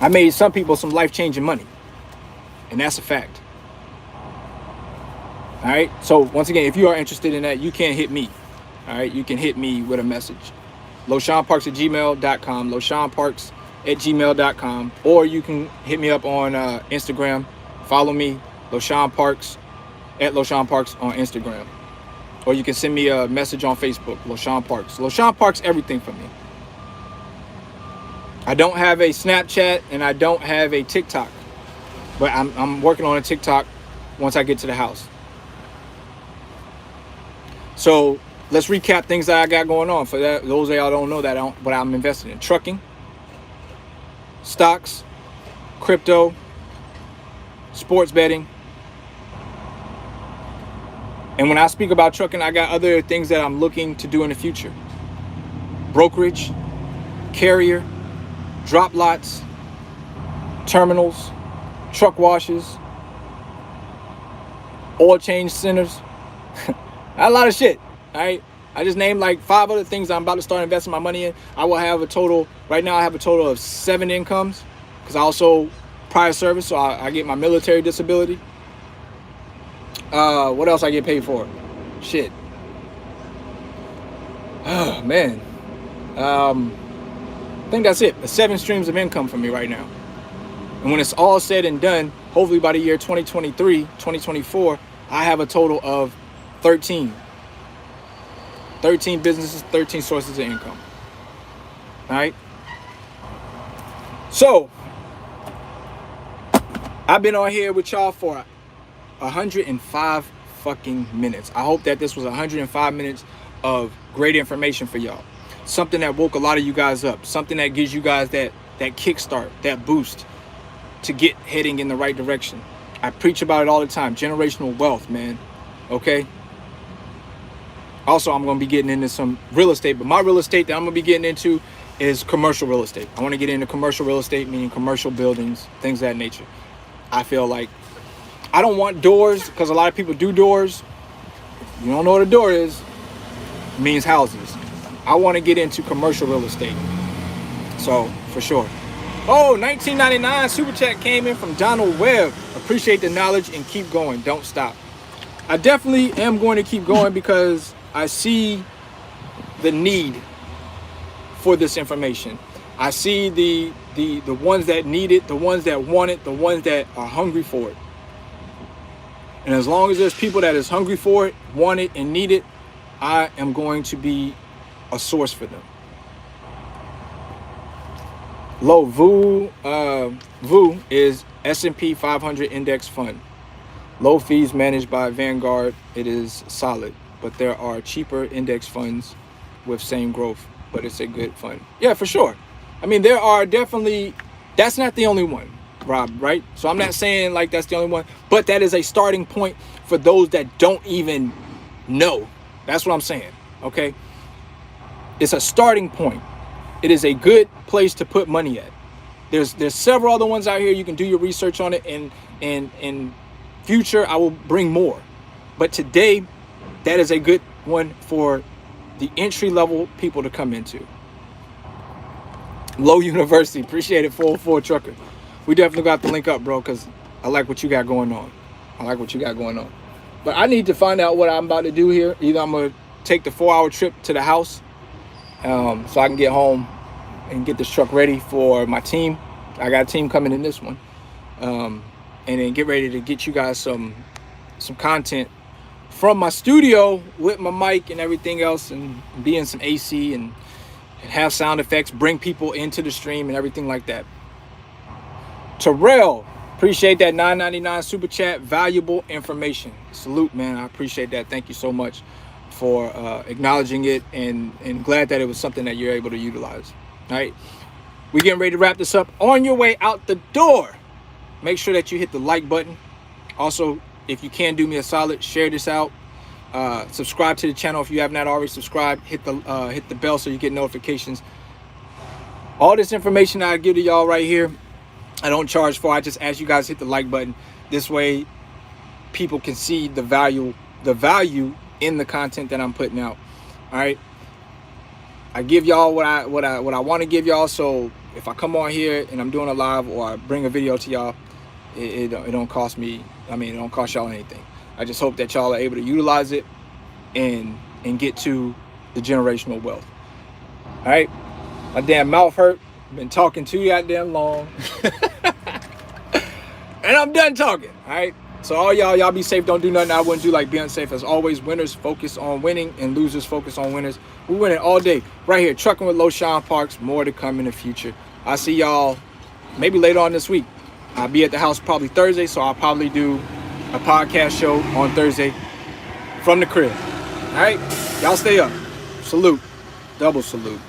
I made some people some life-changing money, and that's a fact. All right, so once again, if you are interested in that, you can hit me. All right, you can hit me with a message. LoShawnParks@gmail.com, LoShawnParks@gmail.com, or you can hit me up on Instagram. Follow me, LoShawn Parks, @LoShawn Parks on Instagram. Or you can send me a message on Facebook, LoShawn Parks. LoShawn Parks, everything for me. I don't have a Snapchat and I don't have a TikTok, but I'm working on a TikTok once I get to the house. So let's recap things that I got going on. For that, those of y'all don't know that what I'm invested in: trucking, stocks, crypto, sports betting. And when I speak about trucking, I got other things that I'm looking to do in the future: brokerage, carrier, drop lots, terminals, truck washes, oil change centers. A lot of shit. All right, I just named like 5 other things I'm about to start investing my money in. I will have a total, right now I have a total of 7 incomes, because I also prior service, so I get my military disability. What else I get paid for? Shit. Oh man. I think that's it. The 7 streams of income for me right now. And when it's all said and done, hopefully by the year 2023, 2024, I have a total of 13 businesses, 13 sources of income. All right. So I've been on here with y'all for 105 fucking minutes. I hope that this was 105 minutes of great information for y'all. Something that woke a lot of you guys up. Something that gives you guys that kickstart, that boost to get heading in the right direction. I preach about it all the time. Generational wealth, man. Okay. Also, I'm going to be getting into some real estate, but my real estate that I'm going to be getting into is commercial real estate. I want to get into commercial real estate, meaning commercial buildings, things of that nature. I feel like I don't want doors because a lot of people do doors. If you don't know what a door is, it means houses. I want to get into commercial real estate. So, for sure. Oh, 1999 super chat came in from Donald Webb. Appreciate the knowledge and keep going. Don't stop. I definitely am going to keep going because I see the need for this information. I see the ones that need it, the ones that want it, the ones that are hungry for it. And as long as there's people that is hungry for it, want it, and need it, I am going to be a source for them. VU is S&P 500 index fund. Low fees managed by Vanguard. It is solid, but there are cheaper index funds with same growth, but it's a good fund. Yeah, for sure. I mean, there are definitely, that's not the only one, Rob, right? So I'm not saying like that's the only one, but that is a starting point for those that don't even know. That's what I'm saying, okay? It's a starting point. It is a good place to put money at. There's several other ones out here. You can do your research on it, and in future I will bring more. But today, that is a good one for the entry level people to come into. Low University, appreciate it, 404 Trucker. We definitely got to link up, bro, because I like what you got going on. But I need to find out what I'm about to do here. Either I'm gonna take the 4-hour trip to the house, so I can get home and get this truck ready for my team. I got a team coming in this one, and then get ready to get you guys some content from my studio with my mic and everything else, and be in some AC and have sound effects, bring people into the stream and everything like that. Terrell, appreciate that $9.99 super chat. Valuable information. Salute, man. I appreciate that. Thank you so much for acknowledging it, and glad that it was something that you're able to utilize. All right, we're getting ready to wrap this up. On your way out the door, make sure that you hit the like button. Also, if you can do me a solid, share this out. Subscribe to the channel if you have not already subscribed. Hit the bell so you get notifications. All this information I give to y'all right here, I don't charge for. I just ask you guys to hit the like button. This way, people can see the value in the content that I'm putting out. All right. I give y'all what I want to give y'all. So if I come on here and I'm doing a live or I bring a video to y'all, it don't cost me. I mean, it don't cost y'all anything. I just hope that y'all are able to utilize it and get to the generational wealth. All right. My damn mouth hurt. Been talking too goddamn long. And I'm done talking. All right. So all y'all be safe. Don't do nothing I wouldn't do. Like, be unsafe. As always, winners focus on winning and losers focus on winners. We're winning all day right here. Trucking with LoShawn Parks. More to come in the future. I'll see y'all maybe later on this week. I'll be at the house probably Thursday, so I'll probably do a podcast show on Thursday from the crib. All right. Y'all stay up. Salute. Double salute.